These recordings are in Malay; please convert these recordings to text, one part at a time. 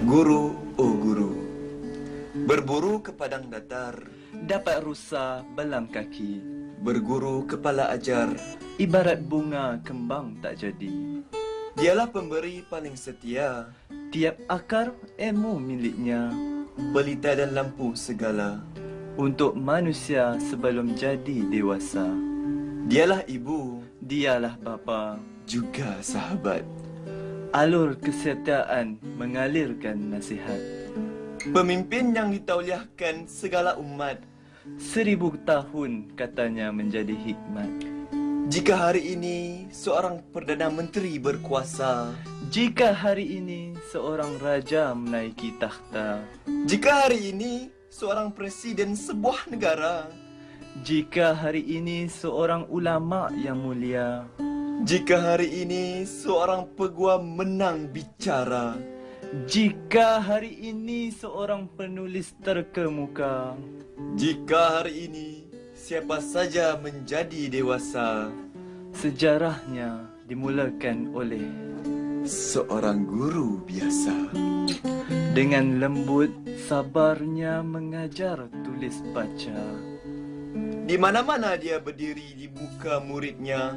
Guru, oh guru, berburu ke padang datar, dapat rusa balang kaki, berguru kepala ajar, ibarat bunga kembang tak jadi. dialah pemberi paling setia, Tiap akar ilmu miliknya, pelita dan lampu segala. untuk manusia sebelum jadi dewasa. Dialah ibu, Dialah bapa, juga sahabat, alur kesetiaan mengalirkan nasihat. pemimpin yang ditauliahkan segala umat. 1000 tahun katanya menjadi hikmat. Jika hari ini seorang Perdana Menteri berkuasa, Jika hari ini seorang raja menaiki takhta, jika hari ini seorang presiden sebuah negara, jika hari ini seorang ulama yang mulia, jika hari ini seorang peguam menang bicara, jika hari ini seorang penulis terkemuka, jika hari ini siapa saja menjadi dewasa, sejarahnya dimulakan oleh seorang guru biasa. dengan lembut sabarnya mengajar tulis baca. Di mana-mana dia berdiri di muka muridnya,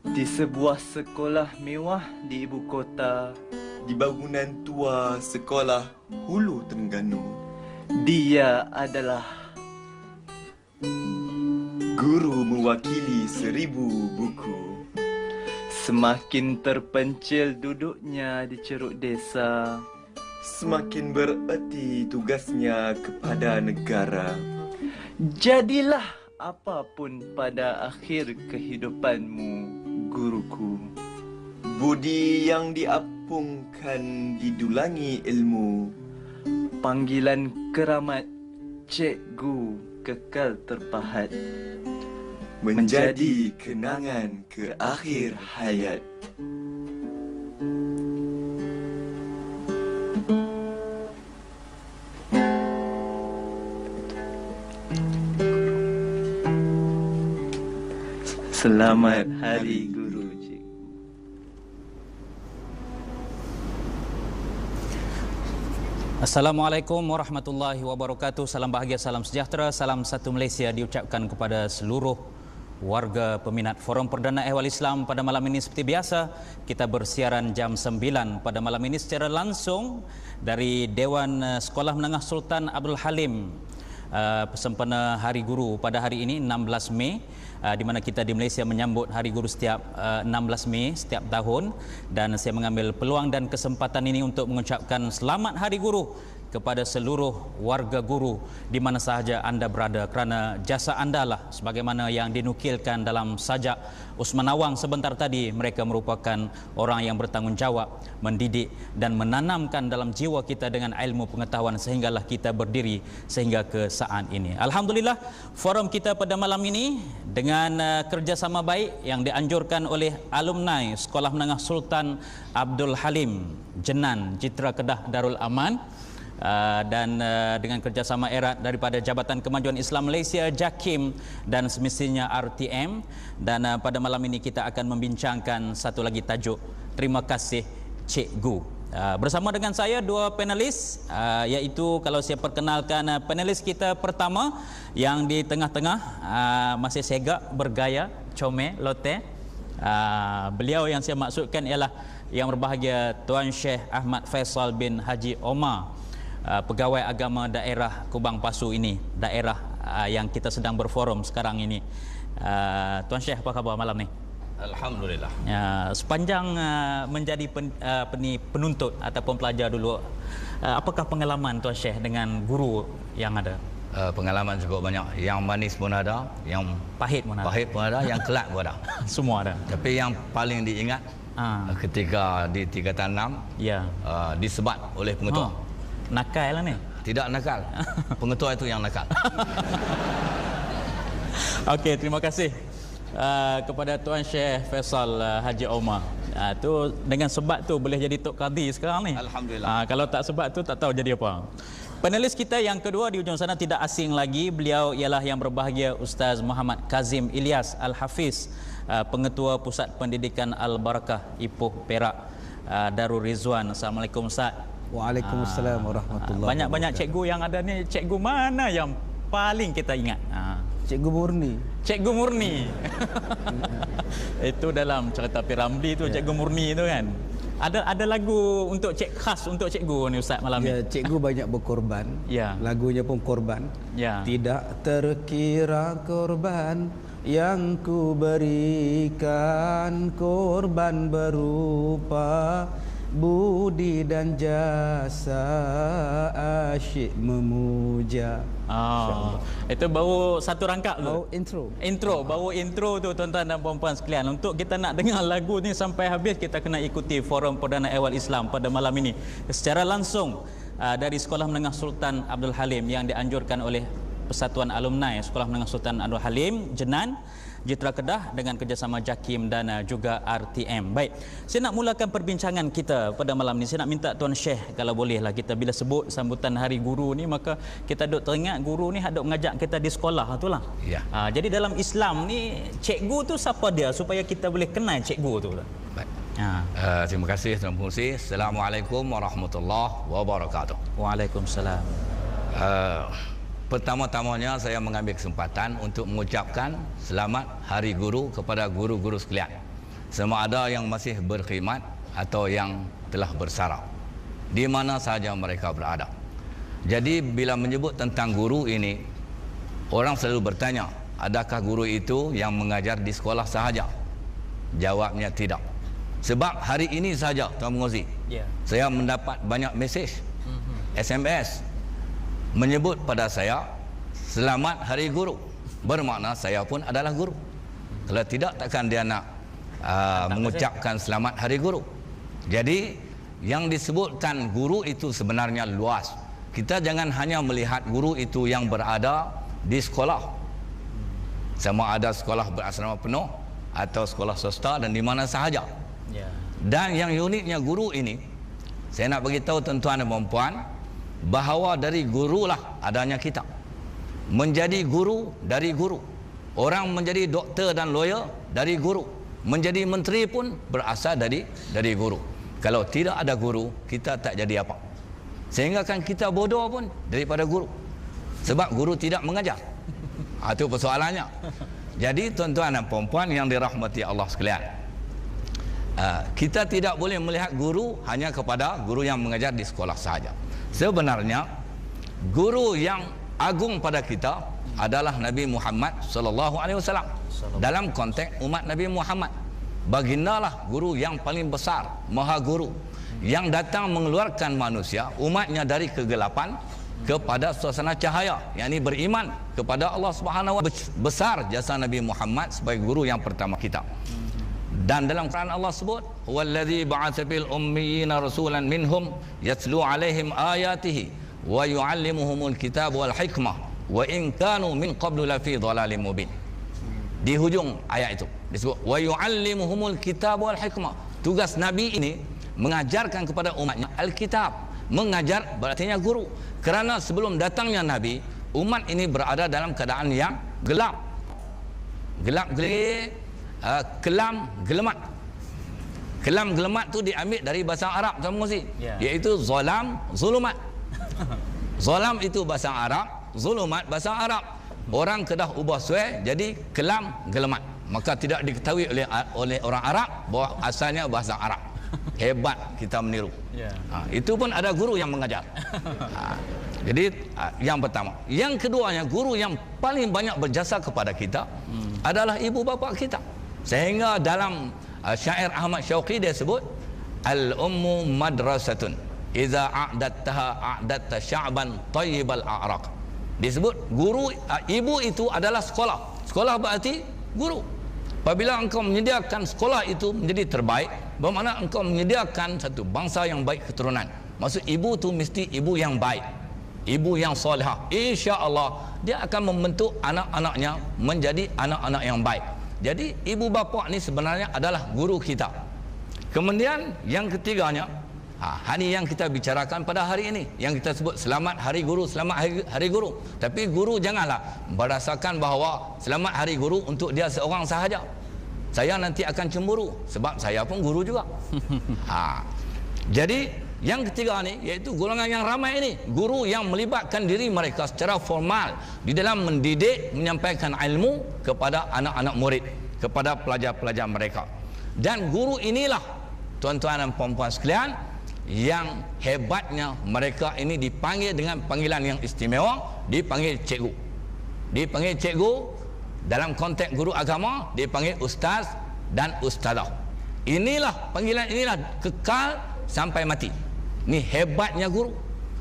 Di sebuah sekolah mewah di ibu kota, di bangunan tua sekolah Hulu Terengganu. dia adalah Guru mewakili 1000 buku. semakin terpencil duduknya di ceruk desa, Semakin bererti tugasnya kepada negara. jadilah apapun pada akhir kehidupanmu, guruku. Budi yang diapungkan didulangi ilmu. Panggilan keramat cikgu kekal terpahat, Menjadi kenangan ke akhir hayat. Selamat Hari Guru, Cik. Assalamualaikum warahmatullahi wabarakatuh. Salam bahagia, salam sejahtera, salam satu Malaysia diucapkan kepada seluruh warga peminat Forum Perdana Ehwal Islam. Pada malam ini seperti biasa, kita bersiaran jam 9 pada malam ini secara langsung dari Dewan Sekolah Menengah Sultan Abdul Halim, sempena Hari Guru pada hari ini 16 Mei, di mana kita di Malaysia menyambut Hari Guru setiap 16 Mei setiap tahun, dan saya mengambil peluang dan kesempatan ini untuk mengucapkan selamat Hari Guru kepada seluruh warga guru di mana sahaja anda berada, kerana jasa anda lah sebagaimana yang dinukilkan dalam sajak Usman Awang sebentar tadi. Mereka merupakan orang yang bertanggungjawab mendidik dan menanamkan dalam jiwa kita dengan ilmu pengetahuan sehinggalah kita berdiri sehingga ke saat ini. Alhamdulillah, forum kita pada malam ini dengan kerjasama baik yang dianjurkan oleh alumni Sekolah Menengah Sultan Abdul Halim, Jenan, Citra Kedah Darul Aman, dan dengan kerjasama erat daripada Jabatan Kemajuan Islam Malaysia, JAKIM, dan semestinya RTM. Dan pada malam ini kita akan membincangkan satu lagi tajuk, terima kasih Cikgu. Bersama dengan saya dua panelis, iaitu kalau saya perkenalkan panelis kita pertama yang di tengah-tengah, masih segak bergaya comel lote. Beliau yang saya maksudkan ialah yang berbahagia Tuan Syekh Ahmad Faisal bin Haji Omar, pegawai agama daerah Kubang Pasu ini, daerah yang kita sedang berforum sekarang ini. Tuan Syekh, apa khabar malam ni? Alhamdulillah. Sepanjang menjadi penuntut ataupun pelajar dulu, apakah pengalaman Tuan Syekh dengan guru yang ada? Pengalaman cukup banyak. Yang manis pun ada, yang Pahit pun ada. pahit pun ada, yang kelak pun ada. Semua ada. Tapi yang paling diingat ketika di tingkatan 6, Ya. disebat oleh pengetua. Nakal lah ni. Tidak nakal. Pengetua itu yang nakal. Okey, terima kasih kepada Tuan Syekh Faisal Haji Omar. Tu dengan sebab tu boleh jadi Tok Qadi sekarang ni. Alhamdulillah. Kalau tak sebab tu tak tahu jadi apa. Panelis kita yang kedua di ujung sana tidak asing lagi, beliau ialah yang berbahagia Ustaz Muhammad Kazim Ilyas Al-Hafiz, Pengetua Pusat Pendidikan Al-Barakah Ipoh Perak, Darul Rizwan. Assalamualaikum Ustaz. Waalaikumsalam warahmatullahi Banyak-banyak cikgu yang ada ni, cikgu mana yang paling kita ingat? Cikgu Murni. Cikgu Murni. Itu dalam cerita Piramli tu, Cikgu Murni tu kan. Ada lagu untuk khas untuk cikgu ni Ustaz malam ni. Cikgu banyak berkorban. Lagunya pun korban. Tidak terkira korban yang ku berikan, korban berupa budi dan jasa, asyik memuja. Itu baru satu rangkap tu. Baru intro tu tuan-tuan dan puan-puan sekalian. Untuk kita nak dengar lagu ni sampai habis, kita kena ikuti Forum Perdana Ehwal Islam pada malam ini secara langsung dari Sekolah Menengah Sultan Abdul Halim yang dianjurkan oleh Persatuan Alumni Sekolah Menengah Sultan Abdul Halim Jenan, Jitra Kedah dengan kerjasama JAKIM dan juga RTM. Baik, saya nak mulakan perbincangan kita pada malam ni. Saya nak minta Tuan Syekh, kalau bolehlah, kita bila sebut sambutan Hari Guru ni, maka kita duk teringat guru ni hadap mengajak kita di sekolah tu lah. Jadi dalam Islam ni, cikgu tu siapa dia, supaya kita boleh kenal cikgu tu lah. Baik. Terima kasih Tuan Pengerusi. Assalamualaikum warahmatullahi wabarakatuh. Waalaikumsalam. Pertama-tamanya saya mengambil kesempatan untuk mengucapkan selamat Hari Guru kepada guru-guru sekalian, sama ada yang masih berkhidmat atau yang telah bersarau, di mana sahaja mereka berada. Jadi bila menyebut tentang guru ini, orang selalu bertanya, adakah guru itu yang mengajar di sekolah sahaja? Jawabnya tidak. Sebab hari ini saja Tuan Pengerusi, saya mendapat banyak mesej, SMS menyebut pada saya, selamat Hari Guru, bermakna saya pun adalah guru. Kalau tidak, takkan dia nak mengucapkan selamat Hari Guru. Jadi yang disebutkan guru itu sebenarnya luas. Kita jangan hanya melihat guru itu yang berada di sekolah, sama ada sekolah berasrama penuh atau sekolah swasta dan di mana sahaja. Dan yang uniknya guru ini, saya nak beritahu tuan-tuan dan puan-puan, bahawa dari gurulah adanya kita. Menjadi guru dari guru. Orang menjadi doktor dan lawyer dari guru. Menjadi menteri pun berasal dari guru. Kalau tidak ada guru, kita tak jadi apa. Sehingga kan kita bodoh pun daripada guru. Sebab guru tidak mengajar. Itu persoalannya. Jadi tuan-tuan dan puan-puan yang dirahmati Allah sekalian, kita tidak boleh melihat guru hanya kepada guru yang mengajar di sekolah sahaja. Sebenarnya guru yang agung pada kita adalah Nabi Muhammad sallallahu alaihi wasallam. Dalam konteks umat Nabi Muhammad, bagindalah guru yang paling besar, maha guru, yang datang mengeluarkan manusia, umatnya dari kegelapan kepada suasana cahaya, yakni beriman kepada Allah Subhanahu wa taala. Besar jasa Nabi Muhammad sebagai guru yang pertama kita. Dan dalam Quran Allah sebut, "Wallazi ba'atsa fil ummiyina rasulan minhum yatlu 'alaihim ayatihi wa yu'allimuhumul kitaba wal hikmah wa in kanu min qablu lafi dhalalin mubin." Di hujung ayat itu disebut wa yu'allimuhumul kitaba wal hikmah. Tugas Nabi ini mengajarkan kepada umatnya Alkitab. Mengajar berartinya guru. Kerana sebelum datangnya Nabi, umat ini berada dalam keadaan yang gelap. Gelap-gelap. Kelam gelemat. Kelam gelemat tu diambil dari bahasa Arab Tuan Pengerusi, iaitu zalam, zulumat. Zalam itu bahasa Arab, zulumat bahasa Arab. Orang Kedah ubah suai jadi kelam gelemat. Maka tidak diketahui oleh orang Arab bahawa asalnya bahasa Arab. Hebat kita meniru. Itu pun ada guru yang mengajar. Jadi yang pertama. Yang keduanya, guru yang paling banyak berjasa kepada kita adalah ibu bapa kita. Sehingga dalam syair Ahmad Syauqi dia sebut, al-ummu madrasatun idza a'dattaha a'datta sya'ban tayyibal a'raq. Disebut guru, ibu itu adalah sekolah. Sekolah berarti guru. Apabila engkau menyediakan sekolah itu menjadi terbaik, bermakna engkau menyediakan satu bangsa yang baik keturunan. Maksud ibu tu mesti ibu yang baik, ibu yang solehah. Insya-Allah dia akan membentuk anak-anaknya menjadi anak-anak yang baik. Jadi ibu bapa ni sebenarnya adalah guru kita. Kemudian yang ketiganya, hari yang kita bicarakan pada hari ini, yang kita sebut selamat Hari Guru, selamat hari Guru. Tapi guru janganlah berdasarkan bahawa selamat Hari Guru untuk dia seorang sahaja. Saya nanti akan cemburu sebab saya pun guru juga. Jadi Yang ketiga ni, iaitu golongan yang ramai ini, guru yang melibatkan diri mereka secara formal di dalam mendidik, menyampaikan ilmu kepada anak-anak murid, kepada pelajar-pelajar mereka. Dan guru inilah, tuan-tuan dan puan-puan sekalian, yang hebatnya mereka ini dipanggil dengan panggilan yang istimewa, dipanggil cikgu. Dipanggil cikgu, dalam konteks guru agama dipanggil ustaz dan ustazah. Inilah panggilan, inilah kekal sampai mati. Ini hebatnya guru.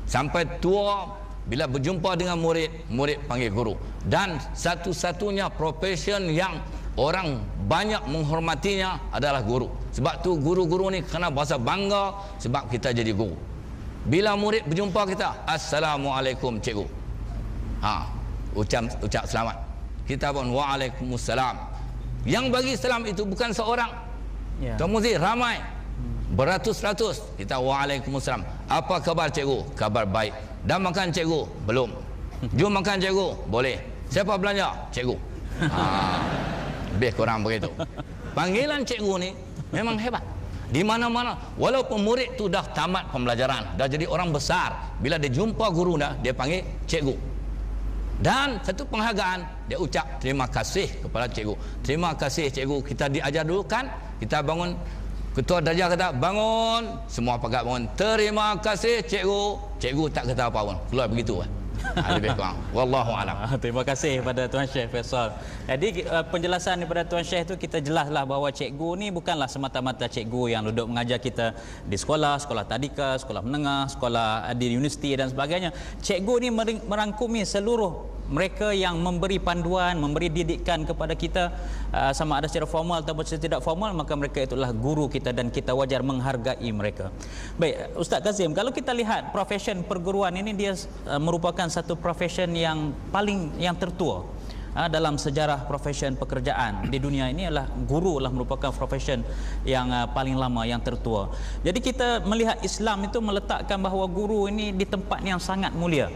Sampai tua, bila berjumpa dengan murid, murid panggil guru. Dan satu-satunya profession yang orang banyak menghormatinya adalah guru. Sebab tu guru-guru ni kena bahasa bangga sebab kita jadi guru. Bila murid berjumpa kita, Assalamualaikum cikgu. Ucap selamat. Kita pun Waalaikumsalam. Yang bagi salam itu bukan seorang. Tuan Muzi, ramai, beratus-ratus. Kita Waalaikumsalam. Apa kabar cikgu? Kabar baik. Dah makan cikgu? Belum. Jom makan cikgu? Boleh. Siapa belanja? Cikgu. Lebih kurang begitu. Panggilan cikgu ni memang hebat. Di mana-mana, walaupun murid tu dah tamat pembelajaran, dah jadi orang besar, bila dia jumpa guru dah, dia panggil cikgu. Dan satu penghargaan, dia ucap terima kasih kepada cikgu. Terima kasih cikgu. Kita diajar dulu kan, kita bangun, ketua darjah kata bangun, semua pakat bangun. Terima kasih cikgu. Cikgu tak kata apa pun, keluar begitu kan. Lebih kurang. Wallahu a'lam. Terima kasih kepada Tuan Syekh Faisal. Jadi penjelasan daripada Tuan Syekh tu, kita jelaslah bahawa cikgu ni bukanlah semata-mata cikgu yang duduk mengajar kita di sekolah, sekolah tadika, sekolah menengah, sekolah di universiti dan sebagainya. Cikgu ni merangkumi seluruh mereka yang memberi panduan, memberi didikan kepada kita, sama ada secara formal ataupun secara tidak formal, maka mereka itulah guru kita dan kita wajar menghargai mereka. Baik, Ustaz Kazim, kalau kita lihat profession perguruan ini, dia merupakan satu profession yang tertua dalam sejarah profession pekerjaan di dunia ini. Adalah guru lah merupakan profession yang paling lama, yang tertua. Jadi kita melihat Islam itu meletakkan bahawa guru ini di tempat yang sangat mulia.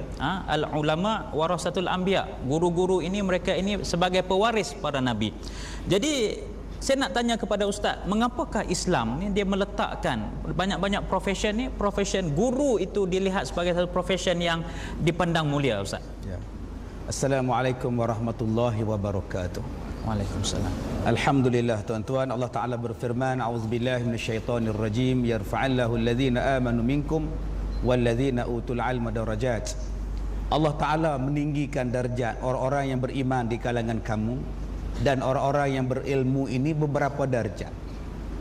Al-ulama warasatul anbiya. Guru-guru ini, mereka ini sebagai pewaris para nabi. Jadi saya nak tanya kepada Ustaz, mengapakah Islam ni dia meletakkan banyak-banyak profession ni, profession guru itu dilihat sebagai satu profession yang dipandang mulia, Ustaz? Ya. Assalamualaikum warahmatullahi wabarakatuh. Waalaikumsalam. Alhamdulillah, tuan-tuan, Allah Ta'ala berfirman, a'udzubillahi minasyaitonirrajim, yarfa'allahu alladhina amanu minkum walladhina utul ilma darajat. Allah Ta'ala meninggikan darjat orang-orang yang beriman di kalangan kamu, dan orang-orang yang berilmu ini beberapa darjat.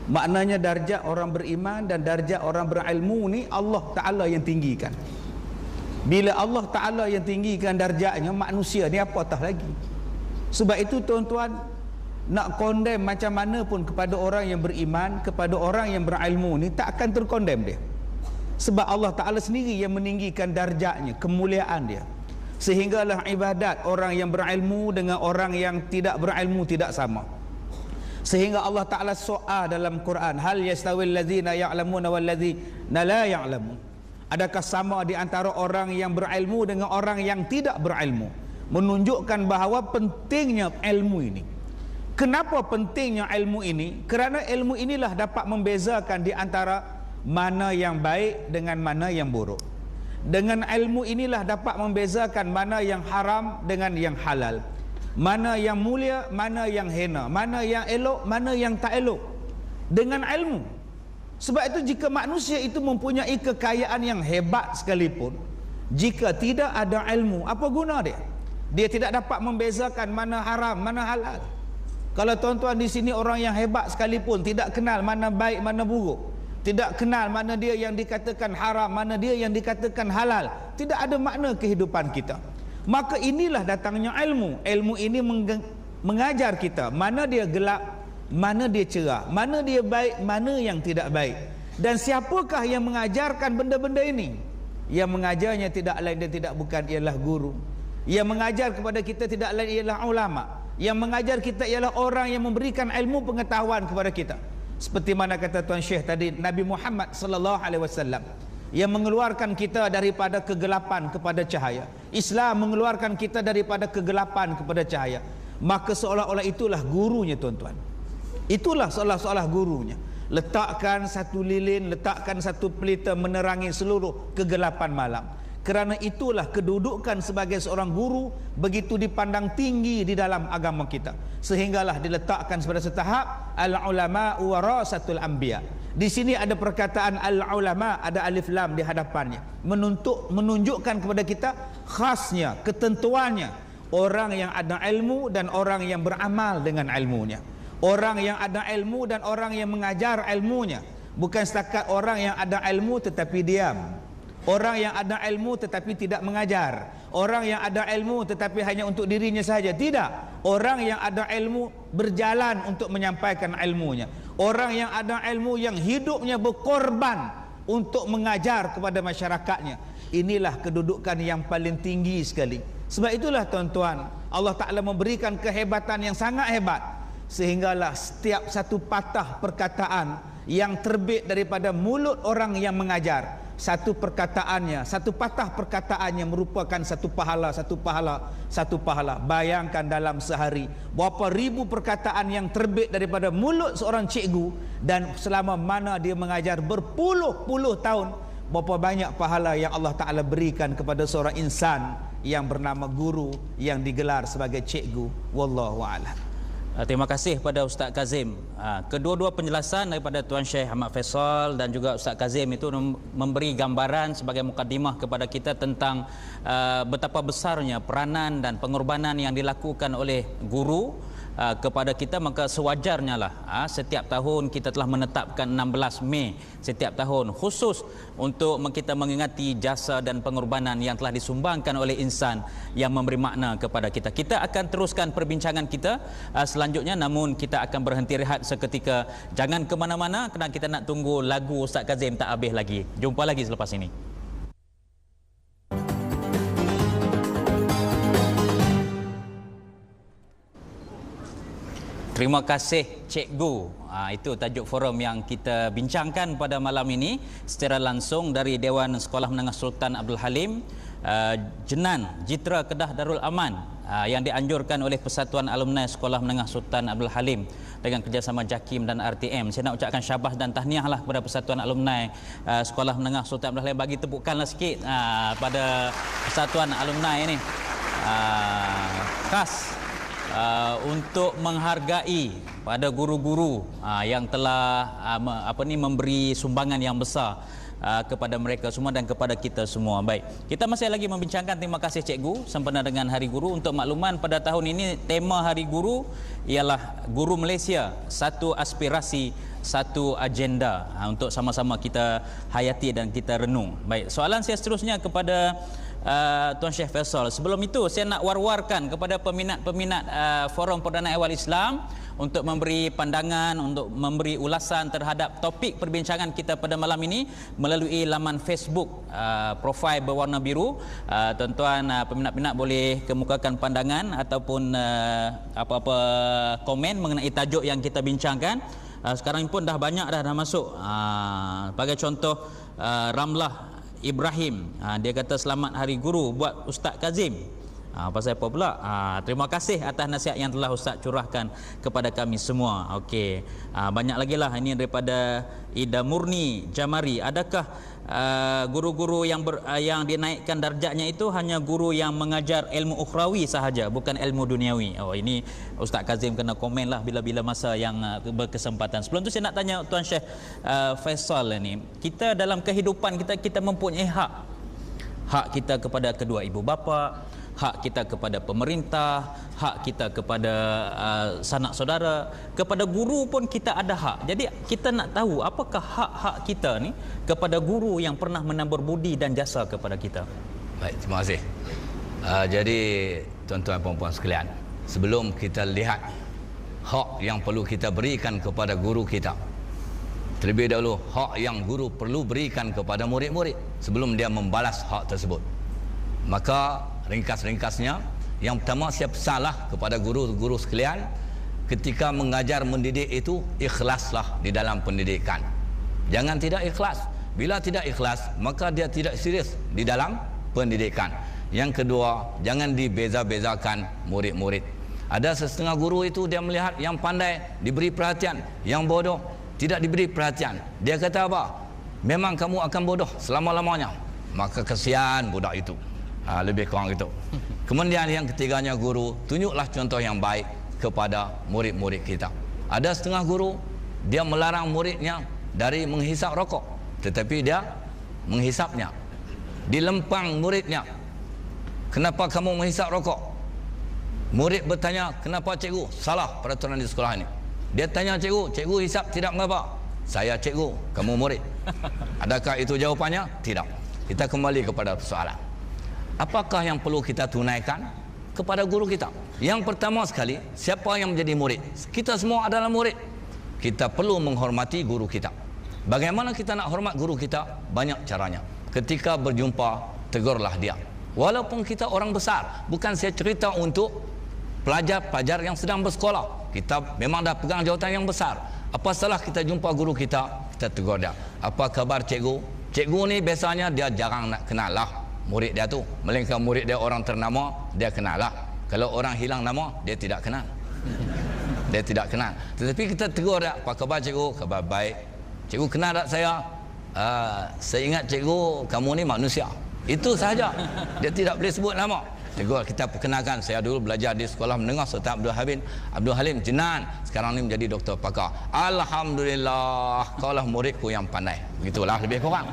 Maknanya darjat orang beriman dan darjat orang berilmu ni Allah Ta'ala yang tinggikan. Bila Allah Ta'ala yang tinggikan darjatnya, manusia ni apatah lagi. Sebab itu tuan-tuan, nak kondem macam mana pun kepada orang yang beriman, kepada orang yang berilmu ni, tak akan terkondem dia. Sebab Allah Ta'ala sendiri yang meninggikan darjatnya, kemuliaan dia. Sehinggalah ibadat orang yang berilmu dengan orang yang tidak berilmu tidak sama. Sehingga Allah Ta'ala soal dalam Quran, hal yastawil ladzina ya'lamuna wal ladzina la ya'lamun. Adakah sama di antara orang yang berilmu dengan orang yang tidak berilmu? Menunjukkan bahawa pentingnya ilmu ini. Kenapa pentingnya ilmu ini? Kerana ilmu inilah dapat membezakan di antara mana yang baik dengan mana yang buruk. Dengan ilmu inilah dapat membezakan mana yang haram dengan yang halal, mana yang mulia, mana yang hina, mana yang elok, mana yang tak elok. Dengan ilmu. Sebab itu jika manusia itu mempunyai kekayaan yang hebat sekalipun, jika tidak ada ilmu, apa guna dia? Dia tidak dapat membezakan mana haram, mana halal. Kalau tuan-tuan di sini orang yang hebat sekalipun tidak kenal mana baik, mana buruk, tidak kenal mana dia yang dikatakan haram, mana dia yang dikatakan halal, tidak ada makna kehidupan kita. Maka inilah datangnya ilmu. Ilmu ini mengajar kita mana dia gelap, mana dia cerah, mana dia baik, mana yang tidak baik. Dan siapakah yang mengajarkan benda-benda ini? Yang mengajarnya tidak lain dan tidak bukan ialah guru. Yang mengajar kepada kita tidak lain ialah ulama. Yang mengajar kita ialah orang yang memberikan ilmu pengetahuan kepada kita. Seperti mana kata Tuan Syekh tadi, Nabi Muhammad sallallahu alaihi wasallam yang mengeluarkan kita daripada kegelapan kepada cahaya. Islam mengeluarkan kita daripada kegelapan kepada cahaya. Maka seolah-olah itulah gurunya, tuan-tuan. Itulah seolah-olah gurunya. letakkan satu lilin, letakkan satu pelita menerangi seluruh kegelapan malam. Kerana itulah kedudukan sebagai seorang guru begitu dipandang tinggi di dalam agama kita, sehinggalah diletakkan pada setahap al-ulama warasatul anbiya. Di sini ada perkataan al-ulama, ada alif lam di hadapannya, menunjukkan kepada kita khasnya, ketentuannya orang yang ada ilmu dan orang yang beramal dengan ilmunya. Orang yang ada ilmu dan orang yang mengajar ilmunya. Bukan setakat orang yang ada ilmu tetapi diam, orang yang ada ilmu tetapi tidak mengajar, orang yang ada ilmu tetapi hanya untuk dirinya saja. Tidak. Orang yang ada ilmu berjalan untuk menyampaikan ilmunya. Orang yang ada ilmu yang hidupnya berkorban untuk mengajar kepada masyarakatnya. Inilah kedudukan yang paling tinggi sekali. Sebab itulah tuan-tuan, Allah Ta'ala memberikan kehebatan yang sangat hebat, sehinggalah setiap satu patah perkataan yang terbit daripada mulut orang yang mengajar, satu perkataannya, satu patah perkataannya merupakan satu pahala, satu pahala, satu pahala. Bayangkan dalam sehari berapa ribu perkataan yang terbit daripada mulut seorang cikgu, dan selama mana dia mengajar berpuluh-puluh tahun, berapa banyak pahala yang Allah Ta'ala berikan kepada seorang insan yang bernama guru, yang digelar sebagai cikgu. Wallahu a'lam. Terima kasih kepada Ustaz Kazim. Kedua-dua penjelasan daripada Tuan Syekh Ahmad Faisal dan juga Ustaz Kazim itu memberi gambaran sebagai mukadimah kepada kita tentang betapa besarnya peranan dan pengorbanan yang dilakukan oleh guru kepada kita. Maka sewajarnya lah setiap tahun kita telah menetapkan 16 Mei setiap tahun khusus untuk kita mengingati jasa dan pengorbanan yang telah disumbangkan oleh insan yang memberi makna kepada kita. Kita akan teruskan perbincangan kita selanjutnya, namun kita akan berhenti rehat seketika. Jangan ke mana-mana kerana kita nak tunggu lagu Ustaz Kazim tak habis lagi. Jumpa lagi selepas ini. Terima kasih Cikgu. Itu tajuk forum yang kita bincangkan pada malam ini secara langsung dari Dewan Sekolah Menengah Sultan Abdul Halim, Jenan Jitra Kedah Darul Aman, yang dianjurkan oleh Persatuan Alumni Sekolah Menengah Sultan Abdul Halim dengan kerjasama JAKIM dan RTM. Saya nak ucapkan syabas dan tahniahlah kepada Persatuan Alumni Sekolah Menengah Sultan Abdul Halim. Bagi tepukanlah sikit pada Persatuan Alumni ini. Khas untuk menghargai pada guru-guru yang telah memberi sumbangan yang besar kepada mereka semua dan kepada kita semua. Baik, kita masih lagi membincangkan. Terima kasih Cikgu sempena dengan Hari Guru. Untuk makluman, pada tahun ini tema Hari Guru ialah Guru Malaysia, satu aspirasi, satu agenda, untuk sama-sama kita hayati dan kita renung. Baik, soalan saya seterusnya kepada Tuan Syekh Faisal. Sebelum itu saya nak war-warkan kepada peminat-peminat Forum Perdana Ehwal Islam untuk memberi pandangan, untuk memberi ulasan terhadap topik perbincangan kita pada malam ini melalui laman Facebook profil berwarna biru. Tuan-tuan peminat-peminat boleh kemukakan pandangan ataupun apa-apa komen mengenai tajuk yang kita bincangkan. Sekarang pun dah banyak dah masuk. Sebagai contoh, Ramlah Ibrahim, dia kata selamat Hari Guru buat Ustaz Kazim. Pasal apa pula? Terima kasih atas nasihat yang telah Ustaz curahkan kepada kami semua. Okey, banyak lagi lah. Ini daripada Ida Murni Jamari. Adakah guru-guru yang dinaikkan darjatnya itu hanya guru yang mengajar ilmu ukhrawi sahaja, bukan ilmu duniawi? Oh, ini Ustaz Kazim kena komen lah bila-bila masa yang berkesempatan. Sebelum tu saya nak tanya Tuan Syekh Faisal ni, kita dalam kehidupan kita mempunyai hak kita kepada kedua ibu bapa, hak kita kepada pemerintah, hak kita kepada sanak saudara, kepada guru pun kita ada hak. Jadi kita nak tahu apakah hak-hak kita ni kepada guru yang pernah menabur budi dan jasa kepada kita. Baik, terima kasih. Jadi tuan-tuan dan puan-puan sekalian, sebelum kita lihat hak yang perlu kita berikan kepada guru kita, terlebih dahulu hak yang guru perlu berikan kepada murid-murid sebelum dia membalas hak tersebut. Maka ringkas-ringkasnya, yang pertama saya pesanlah kepada guru-guru sekalian, ketika mengajar mendidik itu ikhlaslah di dalam pendidikan. Jangan tidak ikhlas. Bila tidak ikhlas, maka dia tidak serius di dalam pendidikan. Yang kedua, jangan dibeza-bezakan murid-murid. Ada setengah guru itu dia melihat yang pandai diberi perhatian, yang bodoh tidak diberi perhatian. Dia kata apa? Memang kamu akan bodoh selama-lamanya. Maka kesian budak itu. Lebih kurang itu. Kemudian yang ketiganya guru, tunjuklah contoh yang baik kepada murid-murid kita. Ada setengah guru, dia melarang muridnya dari menghisap rokok, tetapi dia menghisapnya. Dilempang muridnya, kenapa kamu menghisap rokok? Murid bertanya, kenapa cikgu? Salah peraturan di sekolah ini. Dia tanya cikgu, cikgu hisap tidak mengapa? Saya cikgu, kamu murid. Adakah itu jawapannya? Tidak. Kita kembali kepada persoalan. Apakah yang perlu kita tunaikan kepada guru kita? Yang pertama sekali, siapa yang menjadi murid? Kita semua adalah murid. Kita perlu menghormati guru kita. Bagaimana kita nak hormat guru kita? Banyak caranya. Ketika berjumpa, tegurlah dia. Walaupun kita orang besar, bukan saya cerita untuk pelajar-pelajar yang sedang bersekolah. Kita memang dah pegang jawatan yang besar. Apa salah kita jumpa guru kita, kita tegur dia. Apa khabar cikgu? Cikgu ni biasanya dia jarang nak kenal lah murid dia tu. Melainkan murid dia orang ternama, dia kenal lah. Kalau orang hilang nama, dia tidak kenal. Dia tidak kenal. Tetapi kita tegur dia, apa khabar cikgu? Khabar baik. Cikgu kenal tak saya? Saya ingat cikgu, kamu ni manusia. Itu sahaja. Dia tidak boleh sebut nama. Tegur, kita perkenalkan, saya dulu belajar di sekolah menengah Sultan Abdul Halim Jenan. Sekarang ni menjadi doktor pakar. Alhamdulillah, kaulah muridku yang pandai. Begitulah lebih kurang.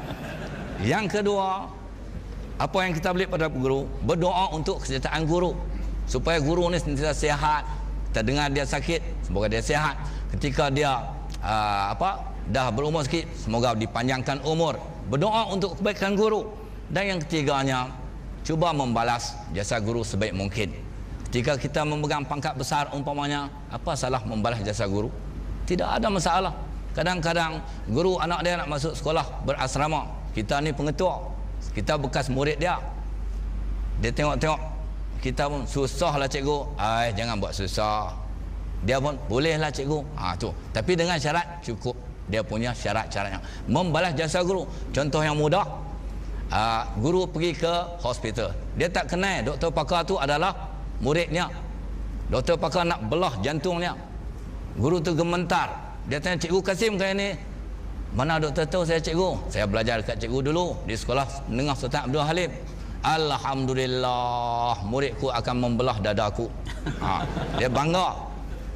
Yang kedua, apa yang kita boleh pada guru? Berdoa untuk kesihatan guru, supaya guru ni sentiasa sihat. Kita dengar dia sakit, semoga dia sihat. Ketika dia dah berumur sikit, semoga dipanjangkan umur. Berdoa untuk kebaikan guru. Dan yang ketiganya, cuba membalas jasa guru sebaik mungkin. Ketika kita memegang pangkat besar umpamanya, apa salah membalas jasa guru? Tidak ada masalah. Kadang-kadang guru anak dia nak masuk sekolah berasrama, kita ni pengetua, kita bekas murid dia. Dia tengok-tengok, kita pun susah lah cikgu. Jangan buat susah. Dia pun bolehlah cikgu. Tu. Tapi dengan syarat cukup. Dia punya syarat-syaratnya. Membalas jasa guru. Contoh yang mudah. Guru pergi ke hospital. Dia tak kenal doktor pakar tu adalah muridnya. Doktor pakar nak belah jantungnya. Guru tu gementar. Dia tanya, cikgu Kasim kayak ni. Mana doktor tahu saya cikgu? Saya belajar dekat cikgu dulu di sekolah menengah Sultan Abdul Halim. Alhamdulillah, muridku akan membelah dadaku. Dia bangga.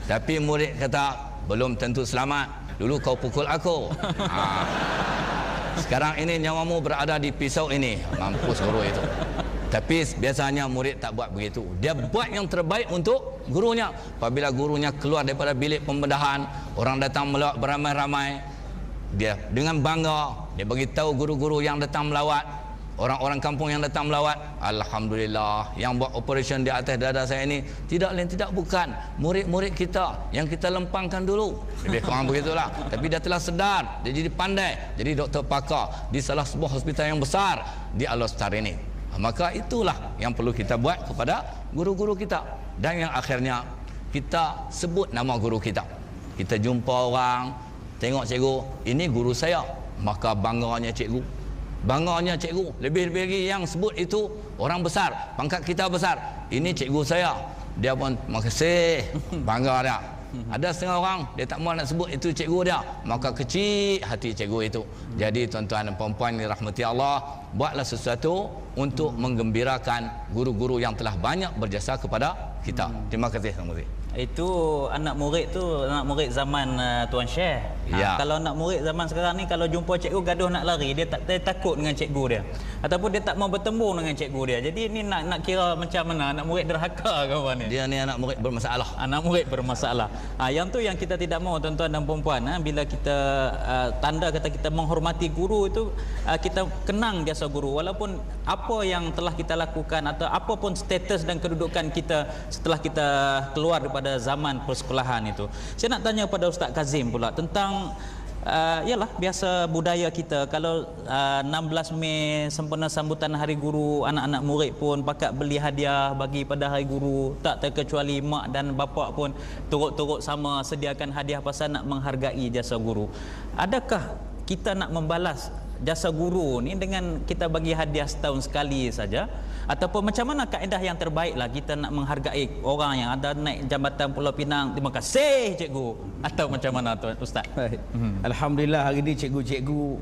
Tapi murid kata, belum tentu selamat. Dulu kau pukul aku. Sekarang ini nyawamu berada di pisau ini. Mampus guru itu. Tapi biasanya murid tak buat begitu. Dia buat yang terbaik untuk gurunya. Apabila gurunya keluar daripada bilik pembedahan, orang datang melawat beramai-ramai, dia dengan bangga dia bagi tahu guru-guru yang datang melawat, orang-orang kampung yang datang melawat, alhamdulillah, yang buat operation di atas dada saya ini tidak lain tidak bukan murid-murid kita yang kita lempangkan dulu. Lebih kurang begitulah. Tapi dia telah sedar, dia jadi pandai, jadi doktor pakar di salah sebuah hospital yang besar di Al-Star ini. Maka itulah yang perlu kita buat kepada guru-guru kita. Dan yang akhirnya, kita sebut nama guru kita. Kita jumpa orang, tengok cikgu, ini guru saya, maka bangganya cikgu. Bangganya cikgu. Lebih-lebih lagi yang sebut itu orang besar, pangkat kita besar. Ini cikgu saya. Dia pun makasih, bangga dia. Ada setengah orang dia tak mahu nak sebut itu cikgu dia, maka kecil hati cikgu itu. Jadi tuan-tuan dan puan-puan dirahmati Allah, buatlah sesuatu untuk menggembirakan guru-guru yang telah banyak berjasa kepada kita. Terima kasih Tuan Muzi. Itu anak murid tu, anak murid zaman Tuan Syekh. Ya. Kalau anak murid zaman sekarang ni, kalau jumpa cikgu gaduh nak lari, dia takut dengan cikgu dia, ataupun dia tak mau bertemu dengan cikgu dia. Jadi ni nak kira macam mana, anak murid derhaka ke apa ni? Dia ni anak murid bermasalah. Anak murid bermasalah. Yang tu yang kita tidak mahu tuan-tuan dan puan-puan. Bila kita tanda kata kita menghormati guru itu, kita kenang jasa guru, walaupun apa yang telah kita lakukan atau apapun status dan kedudukan kita setelah kita keluar daripada zaman persekolahan itu. Saya nak tanya pada Ustaz Kazim pula tentang yalah biasa budaya kita, kalau 16 Mei sempena sambutan Hari Guru, anak-anak murid pun pakat beli hadiah bagi pada Hari Guru, tak terkecuali mak dan bapa pun turut-turut sama sediakan hadiah pasal nak menghargai jasa guru. Adakah kita nak membalas jasa guru ni dengan kita bagi hadiah setahun sekali saja, ataupun macam mana kaedah yang terbaiklah kita nak menghargai orang yang ada naik jambatan Pulau Pinang, terima kasih cikgu, atau macam mana tuan ustaz? Baik. Alhamdulillah hari ni cikgu-cikgu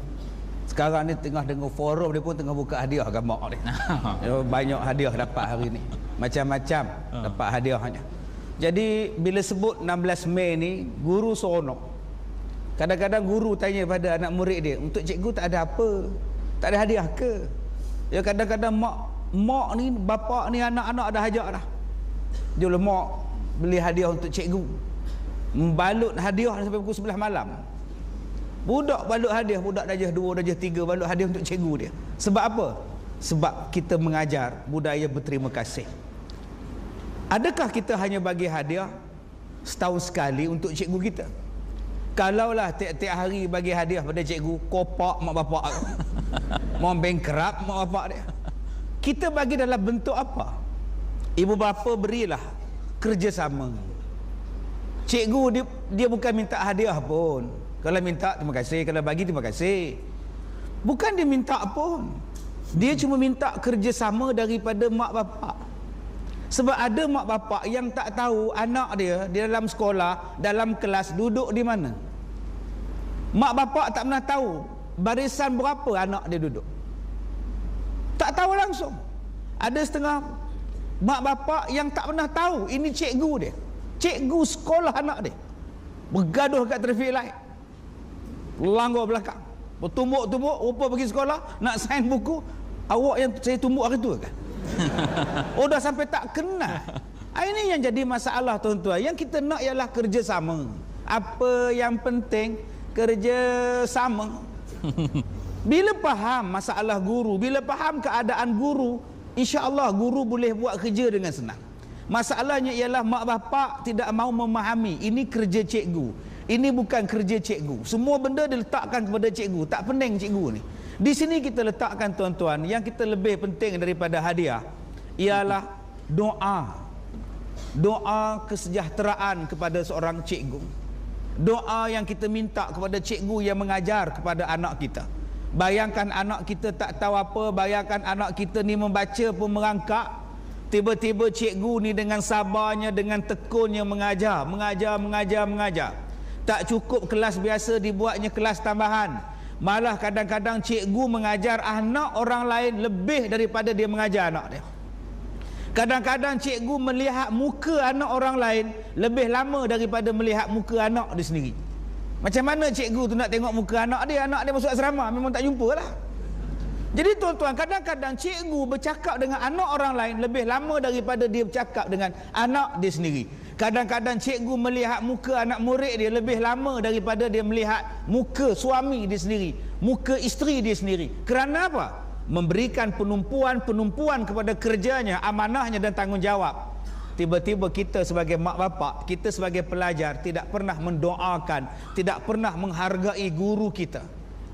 sekarang ni tengah dengar forum dia pun tengah buka hadiah kat mak dia. Banyak hadiah dapat hari ni. Macam-macam dapat hadiahnya. Jadi bila sebut 16 Mei ni guru seronok. Kadang-kadang guru tanya pada anak murid dia, untuk cikgu tak ada apa? Tak ada hadiah ke? Ya kadang-kadang mak ni, bapa ni, anak-anak dah hajak dah. Jom mak beli hadiah untuk cikgu. Membalut hadiah sampai pukul 11 malam. Budak balut hadiah, budak darjah 2, darjah 3 balut hadiah untuk cikgu dia. Sebab apa? Sebab kita mengajar budaya berterima kasih. Adakah kita hanya bagi hadiah setahun sekali untuk cikgu kita? Kalaulah tiap-tiap hari bagi hadiah pada cikgu, kopak mak bapak mau bankrupt mak bapak dia. Kita bagi dalam bentuk apa? Ibu bapa berilah kerjasama. Cikgu dia bukan minta hadiah pun. Kalau minta terima kasih, kalau bagi terima kasih. Bukan dia minta pun. Dia cuma minta kerjasama daripada mak bapak. Sebab ada mak bapak yang tak tahu anak dia di dalam sekolah, dalam kelas duduk di mana. Mak bapak tak pernah tahu barisan berapa anak dia duduk. Tak tahu langsung. Ada setengah mak bapak yang tak pernah tahu ini cikgu dia. Cikgu sekolah anak dia. Bergaduh kat traffic light. Langgar belakang. Bertumbuk-tumbuk, rupa pergi sekolah, nak sign buku. Awak yang saya tumbuk hari tu kan? Oh dah sampai tak kenal. Ini yang jadi masalah tuan-tuan. Yang kita nak ialah kerjasama. Apa yang penting kerjasama. Bila faham masalah guru, bila faham keadaan guru, insya-Allah guru boleh buat kerja dengan senang. Masalahnya ialah mak bapak tidak mau memahami ini kerja cikgu. Ini bukan kerja cikgu. Semua benda diletakkan kepada cikgu. Tak pening cikgu ni. Di sini kita letakkan tuan-tuan, yang kita lebih penting daripada hadiah ialah doa. Doa kesejahteraan kepada seorang cikgu. Doa yang kita minta kepada cikgu yang mengajar kepada anak kita. Bayangkan anak kita tak tahu apa, bayangkan anak kita ni membaca pun merangkak. Tiba-tiba cikgu ni dengan sabarnya, dengan tekunnya mengajar. Tak cukup kelas biasa, dibuatnya kelas tambahan. Malah kadang-kadang cikgu mengajar anak orang lain lebih daripada dia mengajar anak dia. Kadang-kadang cikgu melihat muka anak orang lain lebih lama daripada melihat muka anak dia sendiri. Macam mana cikgu tu nak tengok muka anak dia masuk asrama, memang tak jumpa lah. Jadi tuan-tuan, kadang-kadang cikgu bercakap dengan anak orang lain lebih lama daripada dia bercakap dengan anak dia sendiri. Kadang-kadang cikgu melihat muka anak murid dia lebih lama daripada dia melihat muka suami dia sendiri, muka isteri dia sendiri. Kerana apa? Memberikan penumpuan kepada kerjanya, amanahnya dan tanggungjawab. Tiba-tiba kita sebagai mak bapak, kita sebagai pelajar tidak pernah mendoakan, tidak pernah menghargai guru kita.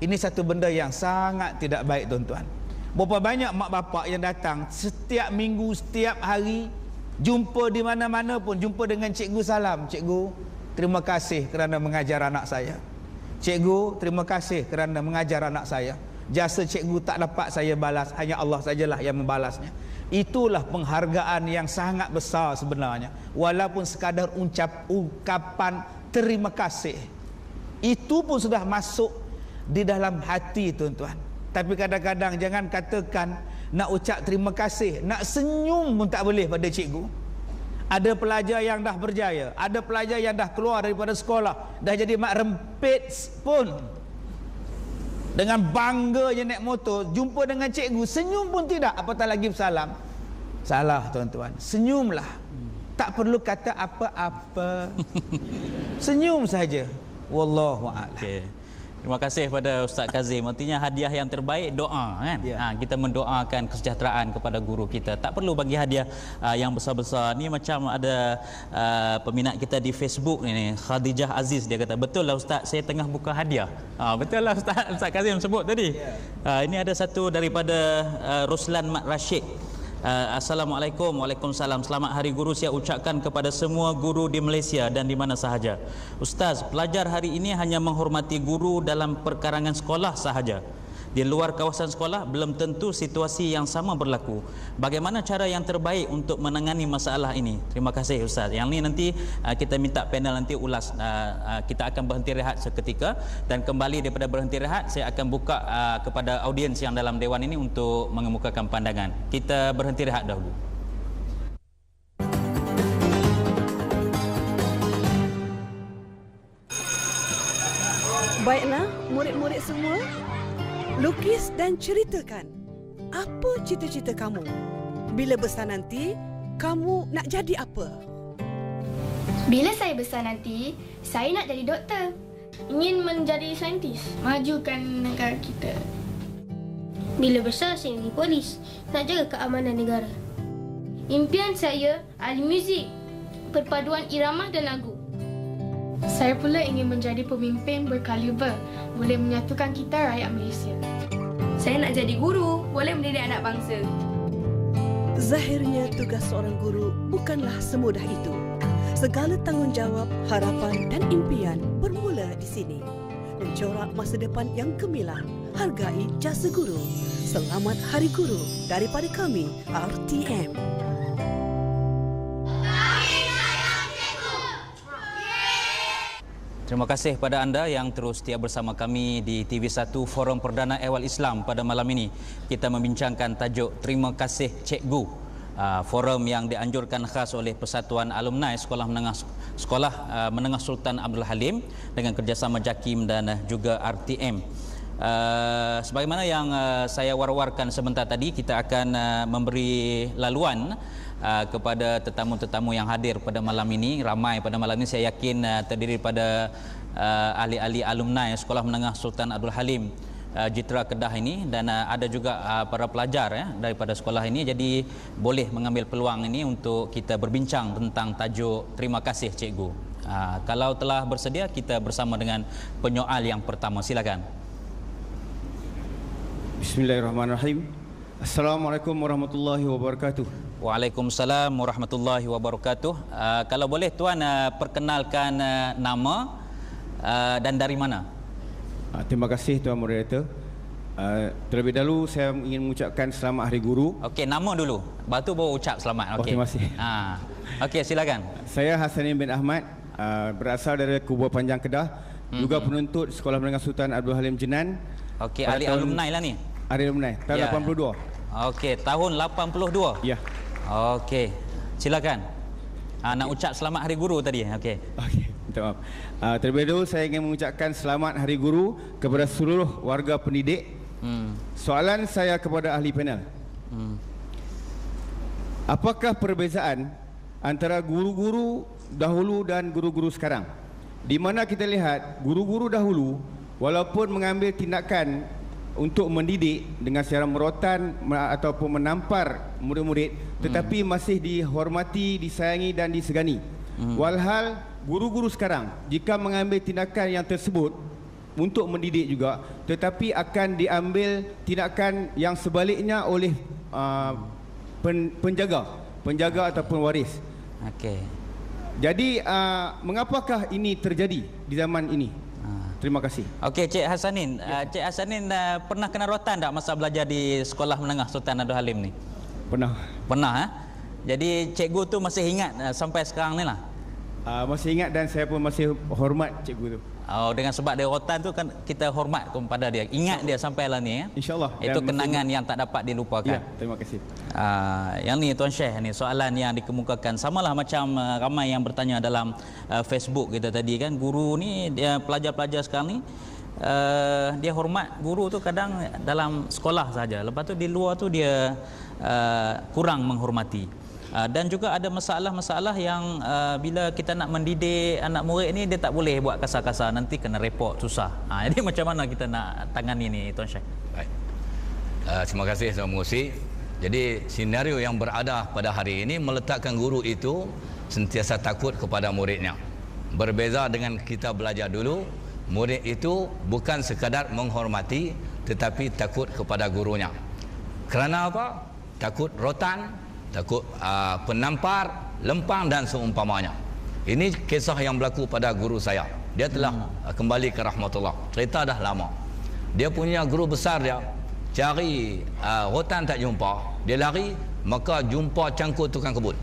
Ini satu benda yang sangat tidak baik tuan-tuan. Berapa banyak mak bapak yang datang setiap minggu, setiap hari, jumpa di mana-mana pun, jumpa dengan cikgu salam. Cikgu, terima kasih kerana mengajar anak saya. Cikgu, terima kasih kerana mengajar anak saya. Jasa cikgu tak dapat saya balas, hanya Allah sajalah yang membalasnya. Itulah penghargaan yang sangat besar sebenarnya. Walaupun sekadar ungkapan terima kasih, itu pun sudah masuk di dalam hati tuan-tuan. Tapi kadang-kadang jangan katakan nak ucap terima kasih, nak senyum pun tak boleh pada cikgu. Ada pelajar yang dah berjaya, ada pelajar yang dah keluar daripada sekolah, dah jadi mak rempit pun, dengan bangganya naik motor, jumpa dengan cikgu, senyum pun tidak, apatah lagi bersalam. Salah tuan-tuan, senyumlah. Tak perlu kata apa-apa. Senyum saja. Wallahu a'lam. Okay. Terima kasih kepada Ustaz Kazim. Artinya hadiah yang terbaik doa kan. Ya. Kita mendoakan kesejahteraan kepada guru kita. Tak perlu bagi hadiah yang besar-besar. Ni macam ada peminat kita di Facebook ni, Khadijah Aziz, dia kata, betul lah Ustaz, saya tengah buka hadiah. Betul lah Ustaz Kazim sebut tadi. Ini ada satu daripada Ruslan Mat Rashid. Assalamualaikum. Waalaikumsalam. Selamat Hari Guru saya ucapkan kepada semua guru di Malaysia dan di mana sahaja. Ustaz, pelajar hari ini hanya menghormati guru dalam perkarangan sekolah sahaja. Di luar kawasan sekolah belum tentu situasi yang sama berlaku. Bagaimana cara yang terbaik untuk menangani masalah ini? Terima kasih Ustaz. Yang ni nanti kita minta panel nanti ulas. Kita akan berhenti rehat seketika dan kembali daripada berhenti rehat saya akan buka kepada audiens yang dalam dewan ini untuk mengemukakan pandangan. Kita berhenti rehat dahulu. Baiklah, murid-murid semua, lukis dan ceritakan apa cita-cita kamu. Bila besar nanti, kamu nak jadi apa? Bila saya besar nanti, saya nak jadi doktor. Ingin menjadi saintis, majukan negara kita. Bila besar, saya jadi polis, nak jaga keamanan negara. Impian saya ahli muzik, perpaduan irama dan lagu. Saya pula ingin menjadi pemimpin berkaliber, boleh menyatukan kita rakyat Malaysia. Saya nak jadi guru, boleh mendidik anak bangsa. Zahirnya tugas seorang guru bukanlah semudah itu. Segala tanggungjawab, harapan dan impian bermula di sini. Mencorak masa depan yang gemilang, hargai jasa guru. Selamat Hari Guru daripada kami, RTM. Terima kasih kepada anda yang terus setia bersama kami di TV1 Forum Perdana Ehwal Islam pada malam ini. Kita membincangkan tajuk Terima Kasih Cikgu. Forum yang dianjurkan khas oleh Persatuan Alumni Sekolah Menengah Sultan Abdul Halim dengan kerjasama JAKIM dan juga RTM. Sebagaimana yang saya war-warkan sebentar tadi, kita akan memberi laluan kepada tetamu-tetamu yang hadir pada malam ini. Ramai pada malam ini, saya yakin terdiri pada ahli-ahli alumni Sekolah Menengah Sultan Abdul Halim Jitra Kedah ini, dan ada juga para pelajar daripada sekolah ini. Jadi boleh mengambil peluang ini untuk kita berbincang tentang tajuk Terima Kasih Cikgu. Kalau telah bersedia, kita bersama dengan penyoal yang pertama. Silakan. Bismillahirrahmanirrahim. Assalamualaikum warahmatullahi wabarakatuh. Waalaikumsalam warahmatullahi wabarakatuh. Kalau boleh tuan perkenalkan nama dan dari mana? Terima kasih Tuan Moderator. Terlebih dahulu saya ingin mengucapkan selamat Hari Guru. Okey, nama dulu. Lepas tu baru ucap selamat. Okey. Terima kasih. Okey, silakan. Saya Hasanin bin Ahmad, berasal dari Kubur Panjang Kedah, juga penuntut Sekolah Menengah Sultan Abdul Halim Jenan. Okey, ahli alumni lah ni. Ahli alumni tahun 82. Okey, tahun 82. Ya. Okey, silakan. Nak ucap selamat Hari Guru tadi. Okey. Okey, minta maaf. Terlebih dahulu saya ingin mengucapkan selamat Hari Guru kepada seluruh warga pendidik. Soalan saya kepada ahli panel. Apakah perbezaan antara guru-guru dahulu dan guru-guru sekarang? Di mana kita lihat guru-guru dahulu walaupun mengambil tindakan untuk mendidik dengan secara merotan ataupun menampar murid-murid, tetapi masih dihormati, disayangi dan disegani. Walhal guru-guru sekarang jika mengambil tindakan yang tersebut untuk mendidik juga, tetapi akan diambil tindakan yang sebaliknya oleh penjaga ataupun waris. Okey. Jadi mengapakah ini terjadi di zaman ini? Terima kasih. Okey, Cik Hasanin. Cik Hasanin pernah kena rotan tak masa belajar di Sekolah Menengah Sultan Abdul Halim ni? Pernah. Pernah. Jadi cikgu tu masih ingat sampai sekarang ni lah? Masih ingat dan saya pun masih hormat cikgu tu. Dengan sebab dia rotan tu kan kita hormat kepada dia. Ingat dia sampai lah ni. InsyaAllah. Itu kenangan yang tak dapat dilupakan. Ya, terima kasih. Yang ni Tuan Syekh ni, soalan yang dikemukakan samalah macam ramai yang bertanya dalam Facebook kita tadi kan. Guru ni, pelajar-pelajar sekarang ni, dia hormat guru tu kadang dalam sekolah saja. Lepas tu di luar tu dia kurang menghormati. Dan juga ada masalah-masalah yang bila kita nak mendidik anak murid ni, dia tak boleh buat kasar-kasar, nanti kena report, susah. Jadi macam mana kita nak tangani ni Tuan Syekh? Baik. Terima kasih Tuan Musi. Jadi senario yang berada pada hari ini meletakkan guru itu sentiasa takut kepada muridnya. Berbeza dengan kita belajar dulu, murid itu bukan sekadar menghormati tetapi takut kepada gurunya. Kerana apa? Takut rotan, takut penampar, lempang dan seumpamanya. Ini kisah yang berlaku pada guru saya. Dia telah kembali ke rahmatullah. Cerita dah lama. dia punya guru besar dia cari rotan tak jumpa, dia lari, maka jumpa cangkul tukang kebun.